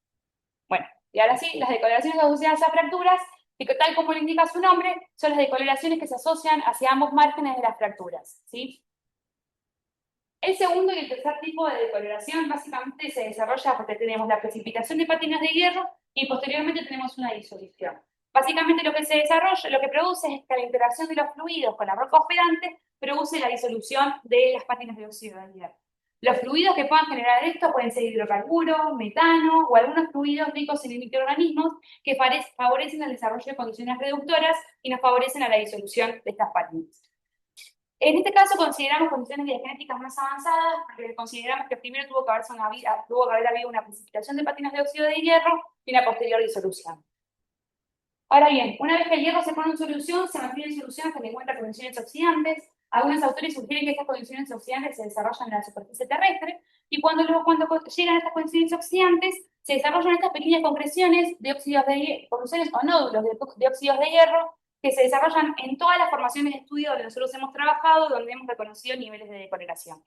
Speaker 2: Bueno, y ahora sí, las decoloraciones asociadas a fracturas, que tal como lo indica su nombre, son las decoloraciones que se asocian hacia ambos márgenes de las fracturas, ¿sí? El segundo y el tercer tipo de decoloración básicamente se desarrolla porque tenemos la precipitación de pátinas de hierro y posteriormente tenemos una disolución. Básicamente lo que se desarrolla, lo que produce es que la interacción de los fluidos con la roca hospedante produce la disolución de las pátinas de óxido de hierro. Los fluidos que puedan generar esto pueden ser hidrocarburos, metano o algunos fluidos ricos en microorganismos que favorecen el desarrollo de condiciones reductoras y nos favorecen a la disolución de estas pátinas. En este caso consideramos condiciones diagenéticas más avanzadas porque consideramos que primero tuvo que haber habido una precipitación de pátinas de óxido de hierro y una posterior disolución. Ahora bien, una vez que el hierro se pone en solución, se mantiene en solución hasta que encuentra condiciones oxidantes. Algunos autores sugieren que estas condiciones oxidantes se desarrollan en la superficie terrestre y cuando llegan a estas condiciones oxidantes, se desarrollan estas pequeñas concreciones de óxidos de hierro, concreciones o nódulos de óxidos de hierro que se desarrollan en todas las formaciones de estudio donde nosotros hemos trabajado, donde hemos reconocido niveles de decoloración.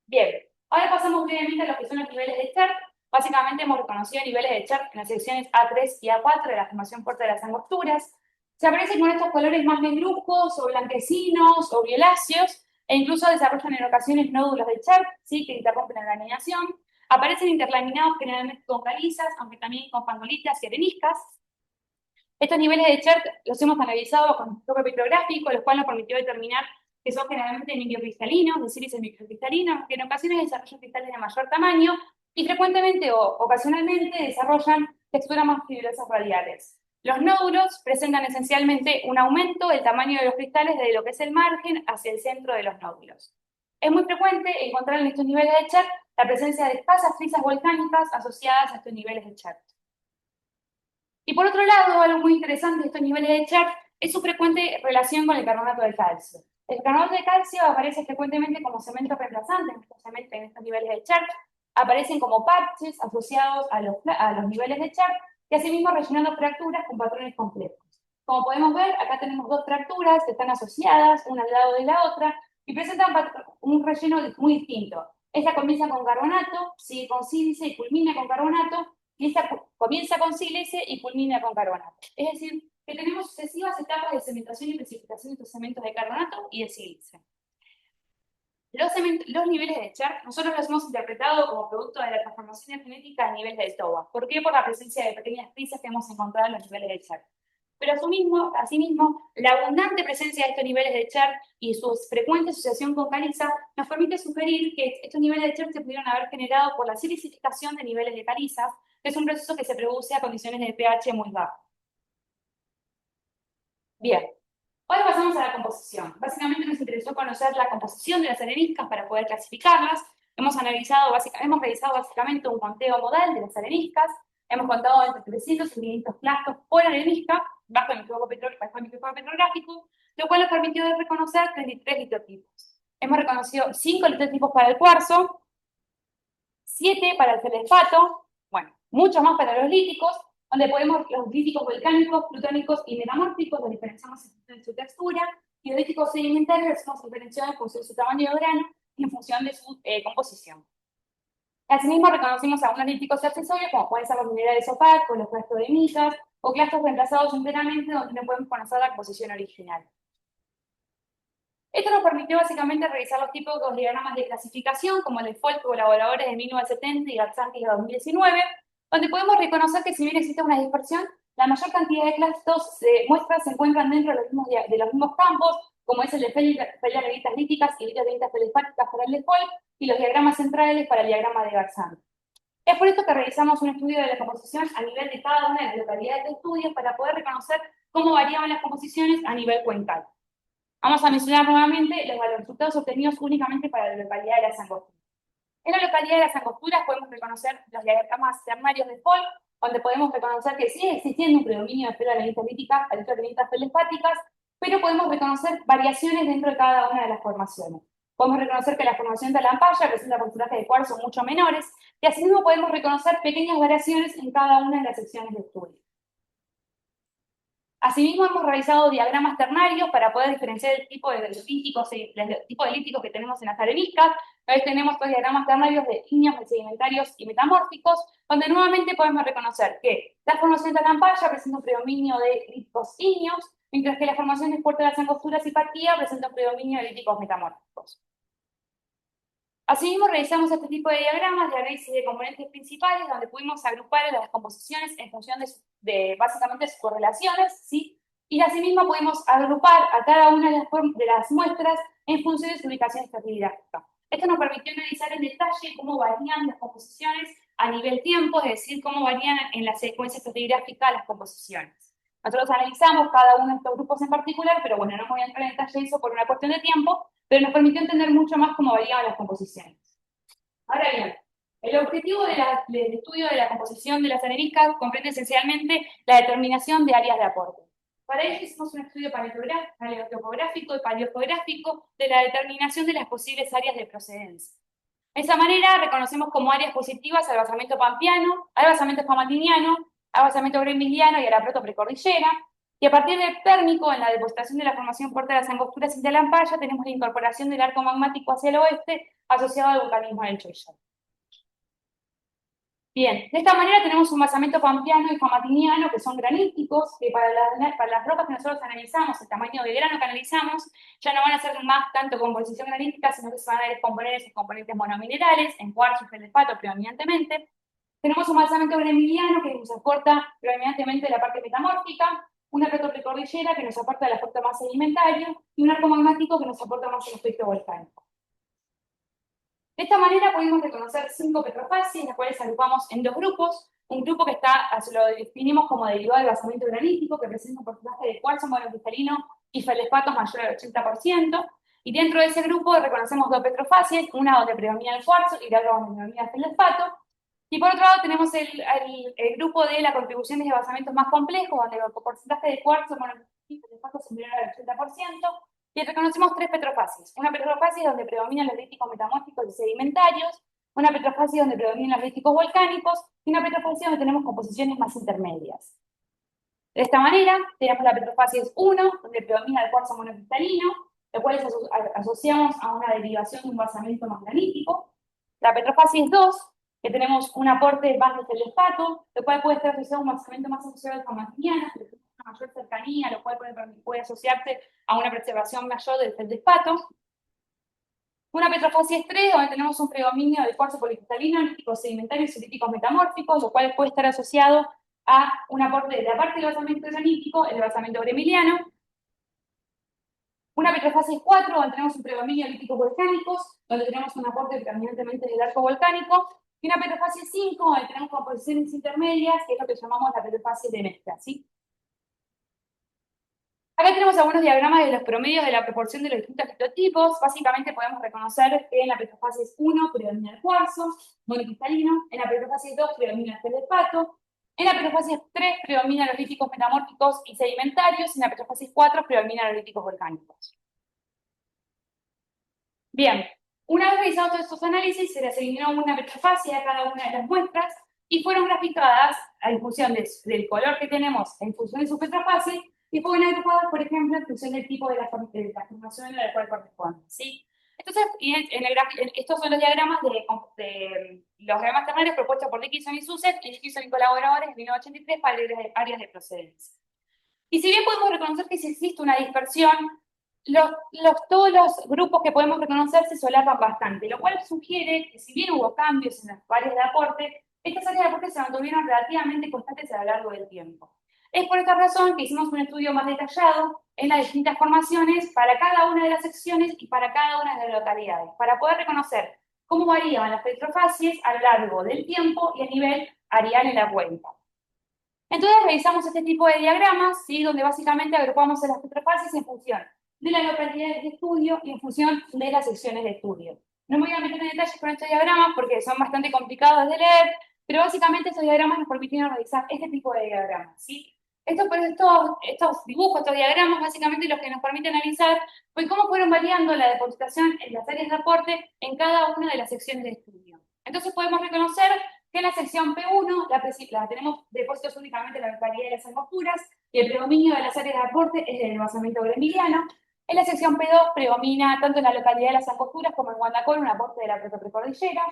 Speaker 2: Bien, ahora pasamos brevemente a lo que son los niveles de Chert. Básicamente hemos reconocido niveles de Chert en las secciones A3 y A4 de la formación fuerte de las angosturas. Se aparecen con estos colores más negruzcos o blanquecinos o violáceos e incluso desarrollan en ocasiones nódulos de Chert, ¿sí? Que interrumpen la laminación. Aparecen interlaminados generalmente con calizas, aunque también con fangolitas y areniscas. Estos niveles de Chert los hemos analizado con un toque petrográfico, lo cual nos permitió determinar que son generalmente microcristalinos, de sílice microcristalinos, que en ocasiones desarrollan cristales de mayor tamaño y frecuentemente o ocasionalmente desarrollan texturas más fibrosas radiales. Los nódulos presentan esencialmente un aumento del tamaño de los cristales desde lo que es el margen hacia el centro de los nódulos. Es muy frecuente encontrar en estos niveles de Chert la presencia de escasas frisas volcánicas asociadas a estos niveles de Chert. Y por otro lado, algo muy interesante de estos niveles de Chert es su frecuente relación con el carbonato de calcio. El carbonato de calcio aparece frecuentemente como cemento reemplazante en estos niveles de Chert, aparecen como parches asociados a los niveles de Chert y asimismo rellenando fracturas con patrones complejos. Como podemos ver, acá tenemos dos fracturas que están asociadas, una al lado de la otra, y presentan un relleno muy distinto. Esta comienza con carbonato, sigue con sílice y culmina con carbonato, y esta comienza con sílice y culmina con carbonato. Es decir, que tenemos sucesivas etapas de cementación y precipitación de estos cementos de carbonato y de sílice. Los niveles de Chert, nosotros los hemos interpretado como producto de la transformación genética a nivel de TOA. ¿Por qué? Por la presencia de pequeñas prisas que hemos encontrado en los niveles de Chert. Pero asimismo, la abundante presencia de estos niveles de Chert y su frecuente asociación con caliza nos permite sugerir que estos niveles de Chert se pudieron haber generado por la silicificación de niveles de caliza, que es un proceso que se produce a condiciones de pH muy bajo. Bien, ahora pasamos a la composición. Básicamente nos interesó conocer la composición de las areniscas para poder clasificarlas. Hemos realizado básicamente un conteo modal de las areniscas. Hemos contado entre 300 y 500 clastos por arenisca, bajo el microscopio petrográfico, lo cual nos permitió reconocer 33 litotipos. Hemos reconocido 5 litotipos para el cuarzo, 7 para el feldespato, bueno, muchos más para los líticos, donde podemos los líticos volcánicos, plutónicos y metamórficos, los diferenciamos en su textura, y los líticos sedimentarios los hemos diferenciado en función de su tamaño de grano y en función de su composición. Asimismo, reconocimos algunos líticos accesorios, como pueden ser los minerales opacos, los clastos de mitas, o clastos reemplazados enteramente donde no podemos conocer la composición original. Esto nos permitió básicamente realizar los típicos diagramas de clasificación, como el de Folk Colaboradores de 1970 y Garzantis de 2019, donde podemos reconocer que si bien existe una dispersión, la mayor cantidad de clastos muestras se encuentran dentro de los mismos campos, como es el de feliaritas líticas y feliaritas feldespáticas para el de Folk, y los diagramas centrales para el diagrama de Garzantis. Es por esto que realizamos un estudio de la composición a nivel de cada una de las localidades de estudio para poder reconocer cómo variaban las composiciones a nivel cuencal. Vamos a mencionar nuevamente los resultados obtenidos únicamente para la localidad de las angosturas. En la localidad de las angosturas podemos reconocer los diagramas ternarios de Folk, donde podemos reconocer que sigue existiendo un predominio de feliaritas líticas, arenistas feldespáticas, pero podemos reconocer variaciones dentro de cada una de las formaciones. podemos reconocer que la formación de Talampaya presenta porcentajes de cuarzo mucho menores, y asimismo podemos reconocer pequeñas variaciones en cada una de las secciones de estudio. Asimismo, hemos realizado diagramas ternarios para poder diferenciar el tipo de líticos que tenemos en las areniscas. Hoy tenemos dos diagramas ternarios de ígneos, sedimentarios y metamórficos, donde nuevamente podemos reconocer que la formación de Talampaya presenta un predominio de líticos ígneos, mientras que la formación de Puerto de las Angosturas y Partía presenta un predominio de líticos metamórficos. Asimismo, realizamos este tipo de diagramas de análisis de componentes principales, donde pudimos agrupar las composiciones en función de básicamente sus correlaciones, ¿sí? Y asimismo pudimos agrupar a cada una de las muestras en función de su ubicación estratigráfica. Esto nos permitió analizar en detalle cómo varían las composiciones a nivel tiempo, es decir, cómo varían en la secuencia estratigráfica las composiciones. Nosotros analizamos cada uno de estos grupos en particular, pero bueno, no voy a entrar en detalle eso por una cuestión de tiempo, pero nos permitió entender mucho más cómo variaban las composiciones. Ahora bien, el objetivo del estudio de la composición de las areniscas comprende esencialmente la determinación de áreas de aporte. Para ello hicimos un estudio paleotopográfico y paleogeográfico de la determinación de las posibles áreas de procedencia. De esa manera reconocemos como áreas positivas al basamento pampeano, al basamento famattiniano, al basamento greenvilliano y a la protoprecordillera, y a partir del térmico, en la depositación de la formación Puerta de las Angosturas y Talampaya, tenemos la incorporación del arco magmático hacia el oeste, asociado al vulcanismo del Choya. Bien, de esta manera tenemos un basamento pampeano y famattiniano, que son graníticos, que para las rocas que nosotros analizamos, el tamaño de grano que analizamos, ya no van a ser más tanto composición granítica, sino que se van a descomponer esos componentes monominerales, en cuarzo y feldespato predominantemente. Tenemos un basamento greenvilliano que nos aporta predominantemente la parte metamórfica, una protoprecordillera que nos aporta el aspecto más sedimentario, y un arco magmático que nos aporta más el aspecto volcánico. De esta manera pudimos reconocer 5 petrofacies, las cuales agrupamos en 2 grupos. Un grupo que lo definimos como derivado del basamento granítico, que presenta un porcentaje de cuarzo monocristalino y feldespatos mayor al 80%. Y dentro de ese grupo reconocemos 2 petrofacies, una donde predomina el cuarzo y la otra donde predomina el feldespato. Y por otro lado tenemos el grupo de las contribuciones de basamentos más complejos, donde el porcentaje de cuarzo monocristalino y feldespato es superior al 80%. Y reconocemos 3 petrofacies. Una petrofacie donde predominan los líticos metamórficos y sedimentarios, una petrofacie donde predominan los líticos volcánicos, y una petrofacie donde tenemos composiciones más intermedias. De esta manera, tenemos la petrofacie 1, donde predomina el cuarzo monocristalino, lo cual asociamos a una derivación de un basamento más granítico. La petrofacie 2, que tenemos un aporte más de feldespato, lo cual puede estar asociado a un basamento más asociado al famattiniano, una mayor cercanía, lo cual puede asociarse a una preservación mayor del feldespato. Una petrofacies 3, donde tenemos un predominio de cuarzo policristalino, líticos sedimentarios y líticos metamórficos, lo cual puede estar asociado a un aporte de la parte del basamento granítico, el basamento greenvilliano. Una petrofacies 4, donde tenemos un predominio de líticos volcánicos, donde tenemos un aporte predominantemente del arco volcánico. Y una petrofacies 5, donde tenemos composiciones intermedias, que es lo que llamamos la petrofacie de mezcla, ¿sí? Acá tenemos algunos diagramas de los promedios de la proporción de los distintos fitotipos. Básicamente podemos reconocer que en la petrofacies 1 predomina el cuarzo monocristalino, en la petrofacies 2 predomina el feldespato, en la petrofacies 3 predominan los líticos metamórficos y sedimentarios, y en la petrofacies 4 predominan los líticos volcánicos. Bien, una vez realizados todos estos análisis, se le asignó una petrofacie a cada una de las muestras y fueron graficadas en función del color que tenemos en función de su petrofacie, y fueron agrupadas, por ejemplo, en función del tipo de la formación a la cual corresponde, ¿sí? Entonces, estos son los diagramas de los diagramas ternarios propuestos por Dickinson y Sussex, y Dickinson y colaboradores en 1983 para áreas de procedencia. Y si bien podemos reconocer que si existe una dispersión, todos los grupos que podemos reconocer se solapan bastante, lo cual sugiere que si bien hubo cambios en las áreas de aporte, estas áreas de aporte se mantuvieron relativamente constantes a lo largo del tiempo. Es por esta razón que hicimos un estudio más detallado en las distintas formaciones para cada una de las secciones y para cada una de las localidades, para poder reconocer cómo varían las petrofacies a lo largo del tiempo y a nivel areal en la cuenca. Entonces realizamos este tipo de diagramas, ¿sí? Donde básicamente agrupamos las petrofacies en función de las localidades de estudio y en función de las secciones de estudio. No me voy a meter en detalles con estos diagramas porque son bastante complicados de leer, pero básicamente estos diagramas nos permitieron realizar este tipo de diagramas, ¿sí? Estos dibujos, estos diagramas, básicamente lo que nos permite analizar fue cómo fueron variando la depositación en las áreas de aporte en cada una de las secciones de estudio. Entonces podemos reconocer que en la sección P1 tenemos depósitos únicamente en la localidad de las Angosturas y el predominio de las áreas de aporte es del basamento gremiliano. En la sección P2 predomina tanto en la localidad de las Angosturas como en Guandacol un aporte de la protoprecordillera.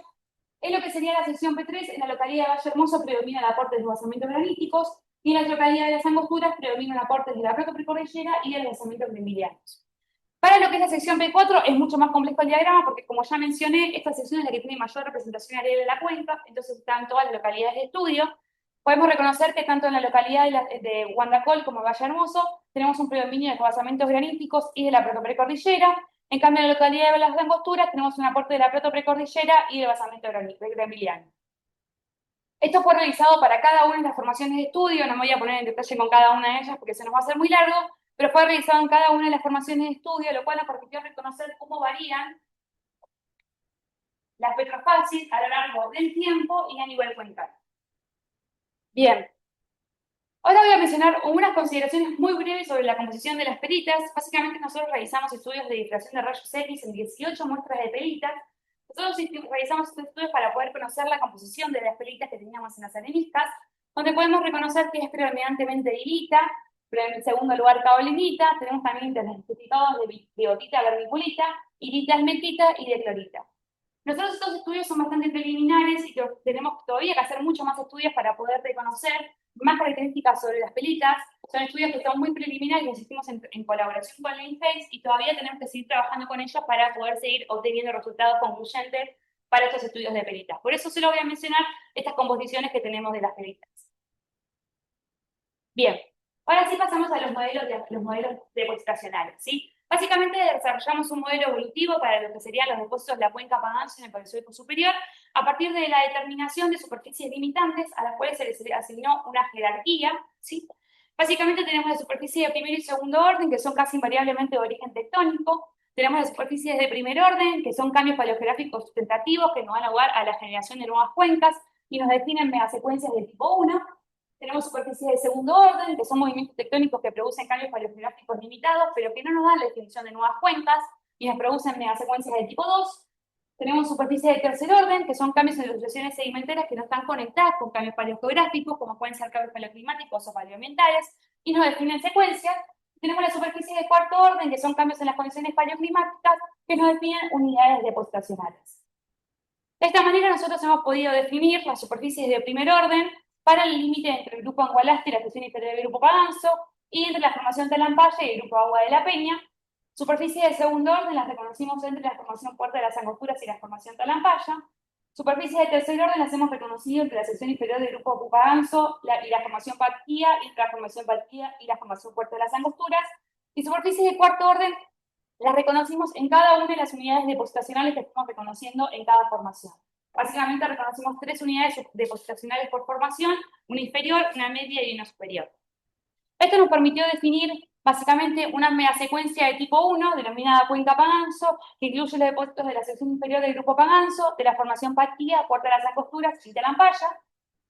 Speaker 2: En lo que sería la sección P3, en la localidad de Valle Hermoso predomina el aporte de los basamentos graníticos y en la localidad de las Angosturas predomina el aporte de la protoprecordillera y de los basamentos gremilianos. Para lo que es la sección P4 es mucho más complejo el diagrama porque, como ya mencioné, esta sección es la que tiene mayor representación aérea de la cuenca, entonces están todas las localidades de estudio. Podemos reconocer que tanto en la localidad de Guandacol como en Valle Hermoso tenemos un predominio de los basamentos graníticos y de la protoprecordillera. En cambio, en la localidad de las Angosturas tenemos un aporte de la protoprecordillera y del basamento gremiliano. Esto fue realizado para cada una de las formaciones de estudio, no me voy a poner en detalle con cada una de ellas porque se nos va a hacer muy largo, pero fue realizado en cada una de las formaciones de estudio, lo cual nos permitió reconocer cómo varían las petrofacies a lo largo del tiempo y a nivel cuencal. Bien, ahora voy a mencionar unas consideraciones muy breves sobre la composición de las peritas. Básicamente nosotros realizamos estudios de difracción de rayos X en 18 muestras de peritas. Nosotros realizamos estos estudios para poder conocer la composición de las peritas que teníamos en las areniscas, donde podemos reconocer que es predominantemente dilita, pero en segundo lugar caolinita, tenemos también interespecificados de biotita, vermiculita, irita, esmetita y de clorita. Nosotros estos estudios son bastante preliminares y tenemos todavía que hacer mucho más estudios para poder reconocer más características sobre las pelitas. Son estudios que son muy preliminares y los hicimos en colaboración con la INFACE y todavía tenemos que seguir trabajando con ellos para poder seguir obteniendo resultados concluyentes para estos estudios de pelitas. Por eso solo voy a mencionar estas composiciones que tenemos de las pelitas. Bien, ahora sí pasamos a los modelos depositacionales, ¿sí? Básicamente desarrollamos un modelo evolutivo para lo que serían los depósitos de la cuenca Paganzo en el Paleozoico superior a partir de la determinación de superficies limitantes a las cuales se les asignó una jerarquía, ¿sí? Básicamente tenemos la superficie de primer y segundo orden, que son casi invariablemente de origen tectónico. Tenemos las superficies de primer orden, que son cambios paleogeográficos sustentativos que nos dan lugar a la generación de nuevas cuencas y nos definen megasecuencias de tipo 1. Tenemos superficies de segundo orden, que son movimientos tectónicos que producen cambios paleogeográficos limitados, pero que no nos dan la definición de nuevas cuencas y nos producen megasecuencias de tipo 2. Tenemos superficies de tercer orden, que son cambios en las sucesiones sedimentarias que no están conectadas con cambios paleogeográficos, como pueden ser cambios paleoclimáticos o paleoambientales, y nos definen secuencias. Tenemos las superficies de cuarto orden, que son cambios en las condiciones paleoclimáticas, que nos definen unidades depositacionales. De esta manera nosotros hemos podido definir las superficies de primer orden para el límite entre el grupo Angualaste y la sección inferior del grupo Paganzo, y entre la formación Talampaya y el grupo Agua de la Peña. Superficies de segundo orden las reconocimos entre la formación Puerta de las Angosturas y la formación Talampaya. Superficies de tercer orden las hemos reconocido entre la sección inferior del grupo Pupaganzo y la formación Patquía, entre la formación Patquía y la formación Puerta de las Angosturas. Y superficies de cuarto orden las reconocimos en cada una de las unidades depositacionales que estamos reconociendo en cada formación. Básicamente reconocimos 3 unidades depositacionales por formación, una inferior, una media y una superior. Esto nos permitió definir básicamente una megasecuencia de tipo 1, denominada cuenca Paganzo, que incluye los depósitos de la sección inferior del grupo Paganzo, de la formación Patquía, Puerta de las Angosturas y Talampaya.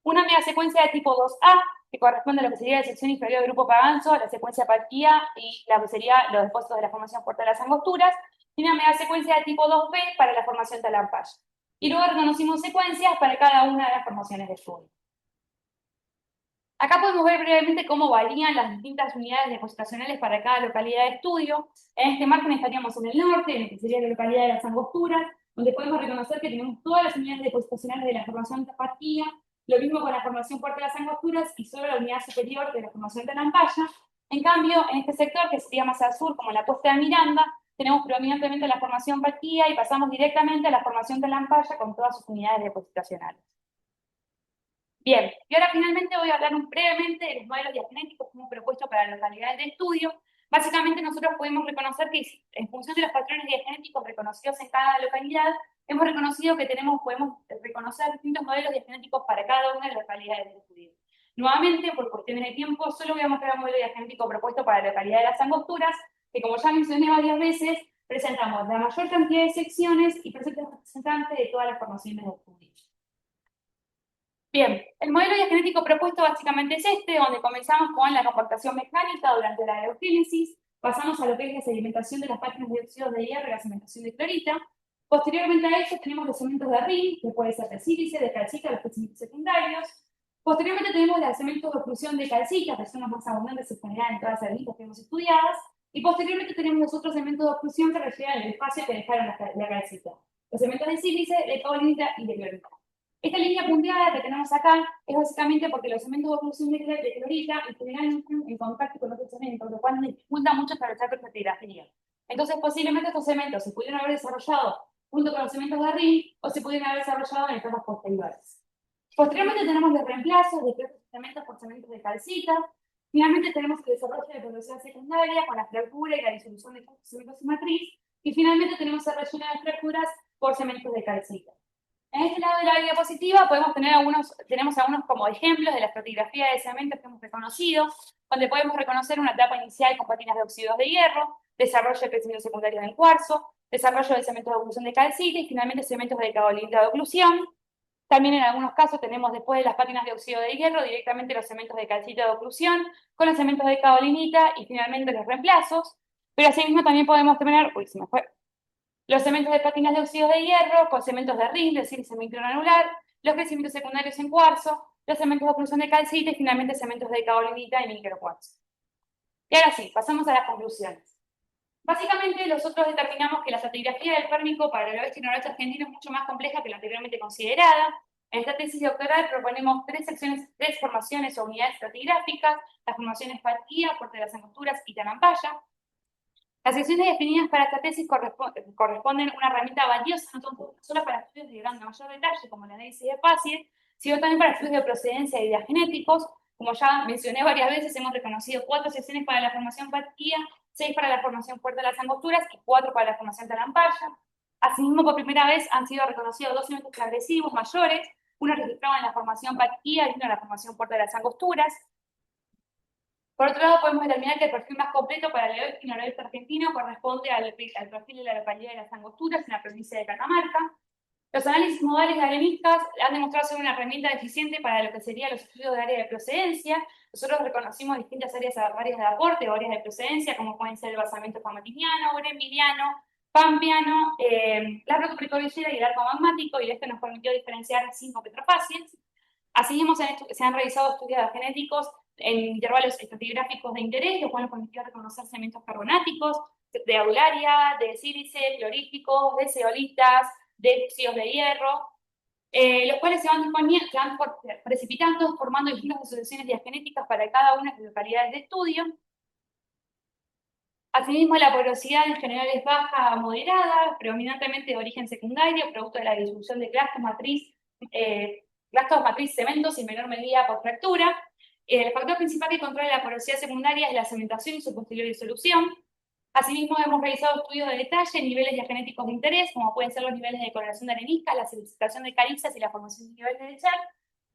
Speaker 2: Una megasecuencia de tipo 2A, que corresponde a lo que sería la sección inferior del grupo Paganzo, la secuencia Patquía y la que sería los depósitos de la formación Puerta de las Angosturas, y una megasecuencia de tipo 2B para la formación Talampaya. Y luego reconocimos secuencias para cada una de las formaciones de estudio. Acá podemos ver brevemente cómo varían las distintas unidades depositacionales para cada localidad de estudio. En este margen estaríamos en el norte, en lo que sería la localidad de las Angosturas, donde podemos reconocer que tenemos todas las unidades depositacionales de la formación Tapatía, lo mismo con la formación Puerta de las Angosturas y solo la unidad superior de la formación Talampaya. En cambio, en este sector, que sería más al sur, como la costa de Miranda, tenemos predominantemente la formación Patquía y pasamos directamente a la formación Talampaya con todas sus unidades depositacionales. Bien, y ahora finalmente voy a hablar brevemente de los modelos diagenéticos que hemos propuesto para las localidades de estudio. Básicamente nosotros podemos reconocer que en función de los patrones diagenéticos reconocidos en cada localidad, hemos reconocido que podemos reconocer distintos modelos diagenéticos para cada una de las localidades de estudio. Nuevamente, por cuestiones de tiempo, solo voy a mostrar el modelo diagenético propuesto para la localidad de las Angosturas, que como ya mencioné varias veces, presentamos la mayor cantidad de secciones y presenta representantes de todas las formaciones de estudio. Bien, el modelo diagenético propuesto básicamente es este, donde comenzamos con la compactación mecánica durante la aerogénesis, pasamos a lo que es la sedimentación de las páginas de óxidos de hierro y la sedimentación de clorita. Posteriormente a eso tenemos los cementos de rin, que puede ser de sílice, de calcita, los crecimientos secundarios. Posteriormente tenemos los cementos de oclusión de calcita, que son los más abundantes en general en todas las areniscas que hemos estudiado. Y posteriormente tenemos los otros cementos de oclusión que rellenan el espacio que dejaron la calcita. Los cementos de sílice, de caolinita y de clorita. Esta línea punteada que tenemos acá es básicamente porque los cementos de oclusión de clorita en general entran en contacto con otros cementos, lo cual dificulta mucho establecer estratigrafía. Entonces, posiblemente estos cementos se pudieron haber desarrollado junto con los cementos de rin o se pudieron haber desarrollado en etapas posteriores. Posteriormente tenemos los reemplazos de estos cementos por cementos de calcita. Finalmente tenemos el desarrollo de porosidad secundaria con la fractura y la disolución de cementos y matriz. Y finalmente tenemos el relleno de fracturas por cementos de calcita. En este lado de la diapositiva tenemos algunos como ejemplos de la estratigrafía de cementos que hemos reconocido, donde podemos reconocer una etapa inicial con patinas de óxidos de hierro, desarrollo de crecimiento secundario del cuarzo, desarrollo de cementos de oclusión de calcita y finalmente cementos de caolinita de oclusión. También en algunos casos tenemos después de las pátinas de óxido de hierro directamente los cementos de calcita de oclusión con los cementos de caolinita y finalmente los reemplazos. Pero asimismo también podemos tener, uy, se me fue, los cementos de pátinas de óxido de hierro con cementos de rin, es decir, semicronanular, los crecimientos secundarios en cuarzo, los cementos de oclusión de calcita y finalmente cementos de caolinita y microcuarzo. Y ahora sí, pasamos a las conclusiones. Básicamente, nosotros determinamos que la estratigrafía del Pérmico para el oeste y noroeste argentino es mucho más compleja que la anteriormente considerada. En esta tesis doctoral proponemos tres formaciones o unidades estratigráficas: las formaciones Patía, Puerto de las Angosturas y Tanampaya. Las secciones definidas para esta tesis corresponden a una herramienta valiosa no solo para estudios de gran mayor detalle, como el análisis de facies, sino también para estudios de procedencia y diagenéticos. Como ya mencioné varias veces, hemos reconocido 4 secciones para la formación Patía, 6 para la formación Puerto de las Angosturas y 4 para la formación Tanampaya. Asimismo, por primera vez han sido reconocidos 2 eventos agresivos mayores, uno registrado en la formación Patía y uno en la formación Puerto de las Angosturas. Por otro lado, podemos determinar que el perfil más completo para el oeste y noroeste argentino corresponde al perfil de la localidad de Las Angosturas, en la provincia de Catamarca. Los análisis modales de areniscas han demostrado ser una herramienta eficiente para lo que serían los estudios de área de procedencia. Nosotros reconocimos distintas áreas de aporte o áreas de procedencia, como pueden ser el basamento famatiniano, gremiliano, pampeano, la protoprecordillera y el arco magmático, y esto nos permitió diferenciar 5 petrofacies. Asimismo, se han realizado estudios genéticos en intervalos estratigráficos de interés, lo cual nos permitió reconocer cementos carbonáticos, de aularia, de sílice, cloríficos, de zeolitas, de óxidos de hierro, los cuales se van precipitando, formando distintas asociaciones diagenéticas para cada una de las localidades de estudio. Asimismo, la porosidad en general es baja a moderada, predominantemente de origen secundario, producto de la disolución de clastos matriz, cementos y en menor medida por fractura. El factor principal que controla la porosidad secundaria es la cementación y su posterior disolución. Asimismo, hemos realizado estudios de detalle en niveles diagenéticos de interés, como pueden ser los niveles de coloración de areniscas, la silicificación de calizas y la formación de niveles de Char.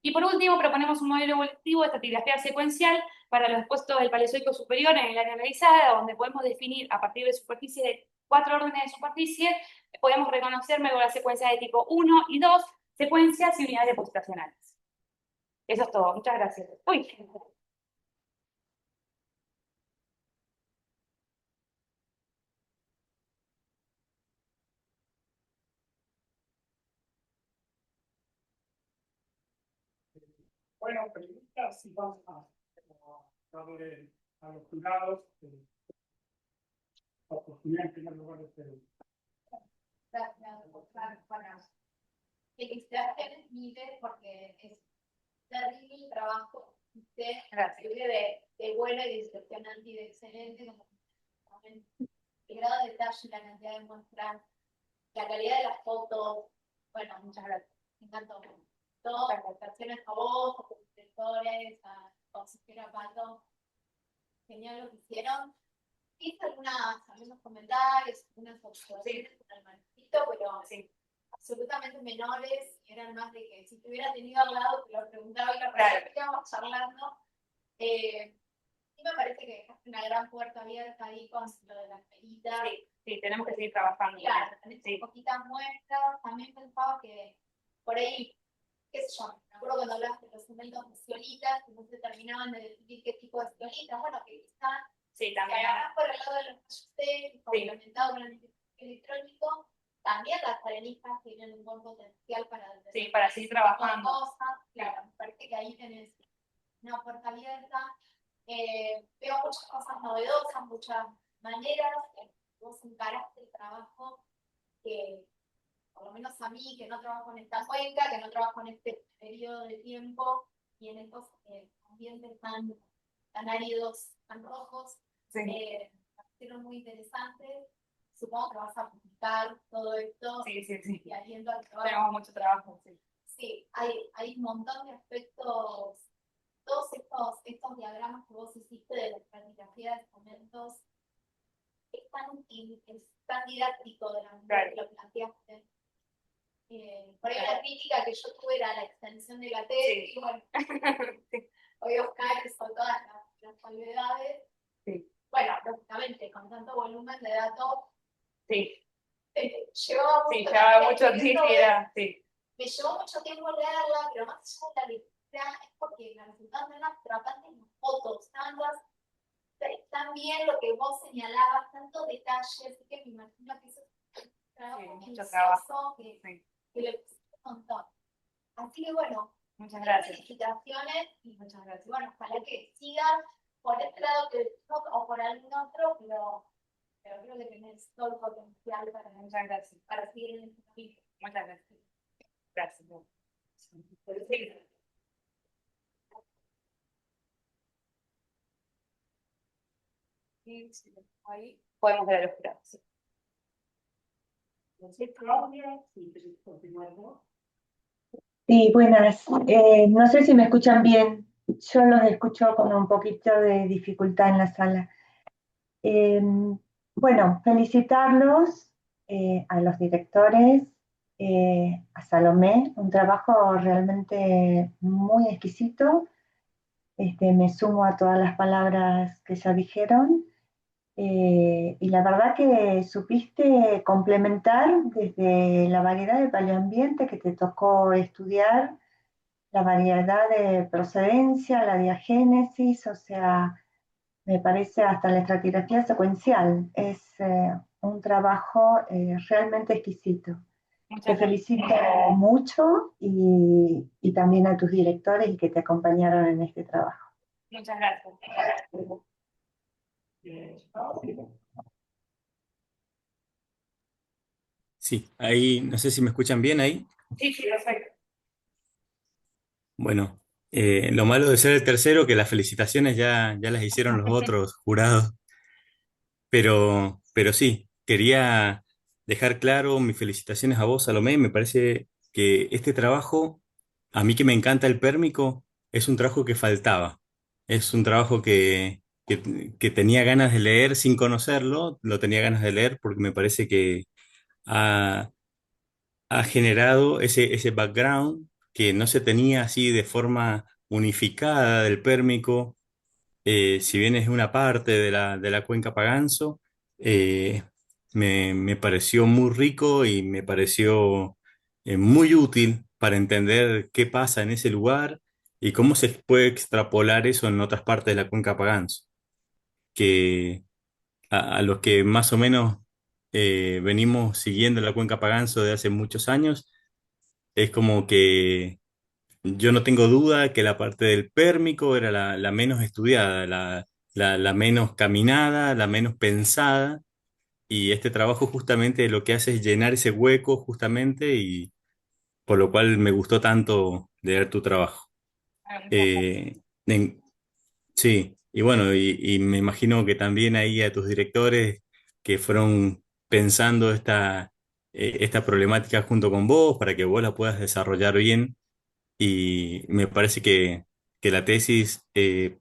Speaker 2: Y por último, proponemos un modelo evolutivo de estratigrafía secuencial para los expuestos del Paleozoico superior en el área analizada, donde podemos definir a partir de superficie de 4 órdenes de superficie, podemos reconocer luego las secuencias de tipo 1 y 2, secuencias y unidades depositacionales. Eso es todo. Muchas gracias. Uy.
Speaker 1: Bueno, preguntas y vamos a darle a los jurados la oportunidad en primer lugar de preguntar.
Speaker 3: Gracias, para felicitarte, Miguel, porque es terrible el trabajo que usted de buena y de decepcionante y de excelente, el grado de detalle, la cantidad de muestras, la calidad de las fotos. Bueno, muchas gracias. Me encantó. Todas las presentaciones a vos, a tus directores, a consejera Pato. Genial lo que hicieron. Hice algunos comentarios, algunas observaciones con el manuscrito, pero sí, absolutamente menores, eran más de que si te hubiera tenido al lado, te lo preguntaba y lo íbamos charlando. Sí me parece que dejaste una gran puerta abierta ahí con lo de las peritas.
Speaker 2: Sí, tenemos que seguir trabajando.
Speaker 3: Claro, tenés poquitas muestras. También pensaba que por ahí, qué sé yo, acuerdo cuando hablaste de los cementos de zeolitas, que no se terminaban de definir qué tipo de zeolitas, bueno, que quizás
Speaker 2: Sí,
Speaker 3: si
Speaker 2: también.
Speaker 3: agarras por el lado de los mayusteros, complementado con el electrónico, también las areniscas tienen un buen potencial para
Speaker 2: Sí, para seguir trabajando.
Speaker 3: Cosas. Claro, me parece que ahí tenés una puerta abierta. Veo muchas cosas novedosas, muchas maneras que vos encaraste el trabajo que, por lo menos a mí, que no trabajo en esta cuenca, que no trabajo en este periodo de tiempo y en estos ambientes tan áridos, tan rojos,
Speaker 2: Sí.
Speaker 3: me parecieron muy interesantes. Supongo que vas a publicar todo esto.
Speaker 2: Sí.
Speaker 3: Y aliento al trabajo.
Speaker 2: Tenemos mucho trabajo, sí.
Speaker 3: Sí, hay un montón de aspectos. Todos estos diagramas que vos hiciste de la estratigrafía de cementos es tan útil, es tan didáctico de la manera que lo planteaste. Por ahí la crítica que yo tuve era la extensión de la tesis, y bueno, hoy Oscar hizo todas las salvedades.
Speaker 2: Sí.
Speaker 3: Bueno, lógicamente, con tanto volumen de datos,
Speaker 2: Sí.
Speaker 3: llevaba mucho tiempo.
Speaker 2: Sí.
Speaker 3: Me llevó mucho tiempo leerla, pero más allá de la lectura es porque me resultaron unas atrapantes las fotos, también lo que vos señalabas, tantos detalles, así que me imagino que eso es un trabajo minucioso que le pusiste un montón. Así que bueno,
Speaker 2: muchas gracias.
Speaker 3: Felicitaciones y
Speaker 2: muchas gracias.
Speaker 3: Bueno, ojalá que sigan por este lado o por algún otro, pero creo que tenés todo el potencial para seguir en este camino.
Speaker 2: Muchas gracias. Gracias. Ahí podemos ver a los jurados.
Speaker 1: Claudia, si querés continuar vos.
Speaker 4: Sí, buenas. No sé si me escuchan bien. Yo los escucho con un poquito de dificultad en la sala. Bueno, felicitarlos a los directores, a Salomé, un trabajo realmente muy exquisito. Me sumo a todas las palabras que ya dijeron. Y la verdad que supiste complementar desde la variedad de paleoambiente que te tocó estudiar, la variedad de procedencia, la diagénesis, o sea, me parece hasta la estratigrafía secuencial. Es un trabajo realmente exquisito. Te felicito mucho y también a tus directores y que te acompañaron en este trabajo.
Speaker 2: Muchas gracias.
Speaker 5: Sí, ahí, no sé si me escuchan bien ahí.
Speaker 2: Sí, perfecto.
Speaker 5: Bueno, lo malo de ser el tercero, que las felicitaciones ya las hicieron los otros jurados, pero sí, quería dejar claro mis felicitaciones a vos, Salomé. Me parece que este trabajo, a mí que me encanta el pérmico, es un trabajo que faltaba. Es un trabajo que tenía ganas de leer sin conocerlo, lo tenía ganas de leer porque me parece que ha generado ese background que no se tenía así de forma unificada del Pérmico, si bien es una parte de la cuenca Paganzo, eh, me pareció muy rico y me pareció muy útil para entender qué pasa en ese lugar y cómo se puede extrapolar eso en otras partes de la cuenca Paganzo, que a los que más o menos venimos siguiendo la cuenca Paganzo de hace muchos años, es como que yo no tengo duda que la parte del pérmico era la menos estudiada, la menos caminada, la menos pensada, y este trabajo justamente lo que hace es llenar ese hueco justamente, y por lo cual me gustó tanto leer tu trabajo. Eh, en- sí, y bueno, y me imagino que también ahí a tus directores que fueron pensando esta problemática junto con vos para que vos la puedas desarrollar bien, y me parece que la tesis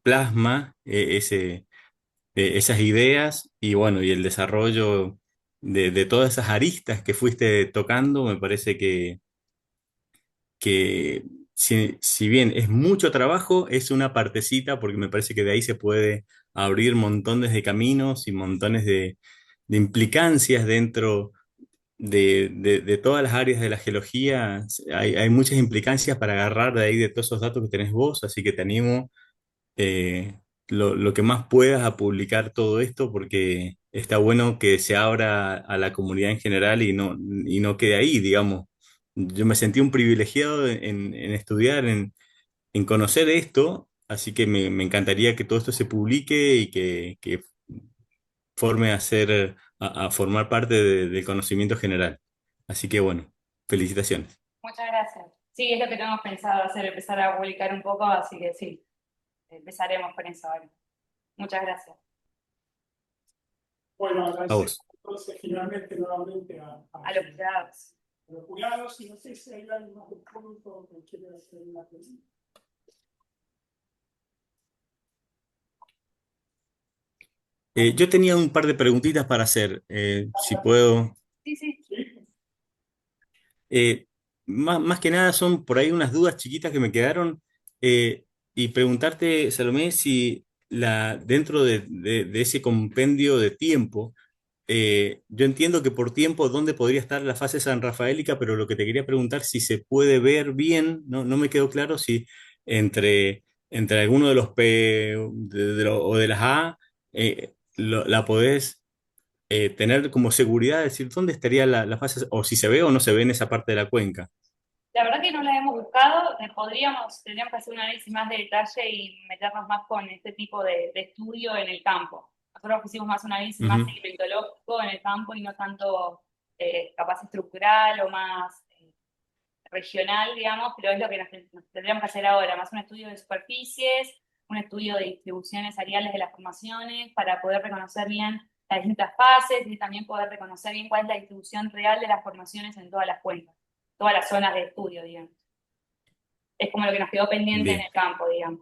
Speaker 5: plasma esas ideas y bueno, y el desarrollo de todas esas aristas que fuiste tocando, me parece que si bien es mucho trabajo, es una partecita porque me parece que de ahí se puede abrir montones de caminos y montones de implicancias dentro de todas las áreas de la geología, hay muchas implicancias para agarrar de ahí de todos esos datos que tenés vos, así que te animo eh, lo que más puedas a publicar todo esto, porque está bueno que se abra a la comunidad en general y no quede ahí, digamos. Yo me sentí un privilegiado en estudiar, en conocer esto, así que me encantaría que todo esto se publique y que forme a formar parte del conocimiento general. Así que bueno, felicitaciones.
Speaker 2: Muchas gracias. Sí, es lo que tenemos pensado hacer, empezar a publicar un poco, así que sí, empezaremos con eso ahora. Muchas gracias.
Speaker 1: Bueno,
Speaker 5: A
Speaker 1: agradecemos
Speaker 5: vos.
Speaker 1: entonces finalmente nuevamente
Speaker 2: A los jurados.
Speaker 1: a los jurados, y no sé si hay algún otro punto que quiera hacer una pregunta.
Speaker 5: Yo tenía un par de preguntitas para hacer, si puedo.
Speaker 2: Sí, sí.
Speaker 1: Sí,
Speaker 5: Más que nada son por ahí unas dudas chiquitas que me quedaron y preguntarte, Salomé, si dentro de ese compendio de tiempo, yo entiendo que por tiempo, ¿dónde podría estar la fase sanrafaélica? Pero lo que te quería preguntar, si se puede ver bien, no me quedó claro si entre alguno de los P o de las A la podés tener como seguridad, decir dónde estaría la fase, o si se ve o no se ve en esa parte de la cuenca.
Speaker 2: La verdad que no la hemos buscado, tendríamos que hacer un análisis más de detalle y meternos más con este tipo de estudio en el campo. Nosotros hicimos más un análisis más
Speaker 5: Ujú.
Speaker 2: segmentológico en el campo y no tanto capaz estructural o más regional, digamos, pero es lo que nos tendríamos que hacer ahora, más un estudio de superficies, un estudio de distribuciones areales de las formaciones para poder reconocer bien las distintas fases y también poder reconocer bien cuál es la distribución real de las formaciones en todas las cuencas, todas las zonas de estudio, digamos. Es como lo que nos quedó pendiente en
Speaker 5: Bien,
Speaker 2: el campo, digamos.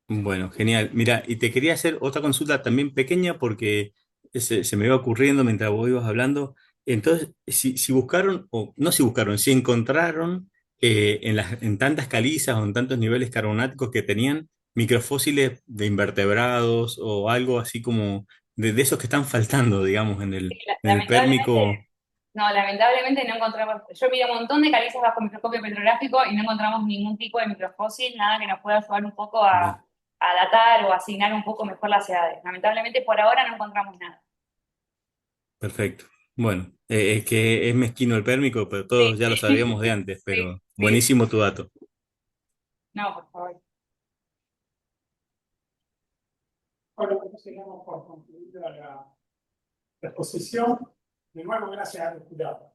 Speaker 5: bueno, genial. Mira, y te quería hacer otra consulta también pequeña porque se me iba ocurriendo mientras vos ibas hablando. Entonces, si buscaron, o no si buscaron, si encontraron en tantas calizas o en tantos niveles carbonáticos que tenían microfósiles de invertebrados o algo así como de esos que están faltando, digamos,
Speaker 2: Sí,
Speaker 5: en el Pérmico.
Speaker 2: lamentablemente no encontramos, yo vi un montón de calizas bajo microscopio petrográfico y no encontramos ningún tipo de microfósil, nada que nos pueda ayudar un poco
Speaker 5: Bien.
Speaker 2: a datar o asignar un poco mejor las edades. Lamentablemente por ahora no encontramos nada.
Speaker 5: Perfecto. Bueno, es que es mezquino el pérmico, pero todos
Speaker 2: Sí,
Speaker 5: ya lo sabíamos de antes,
Speaker 2: sí,
Speaker 5: pero
Speaker 2: sí.
Speaker 5: buenísimo tu dato.
Speaker 2: No, por favor.
Speaker 1: bueno, pues llegamos por concluida la exposición. De nuevo, gracias a los jurados.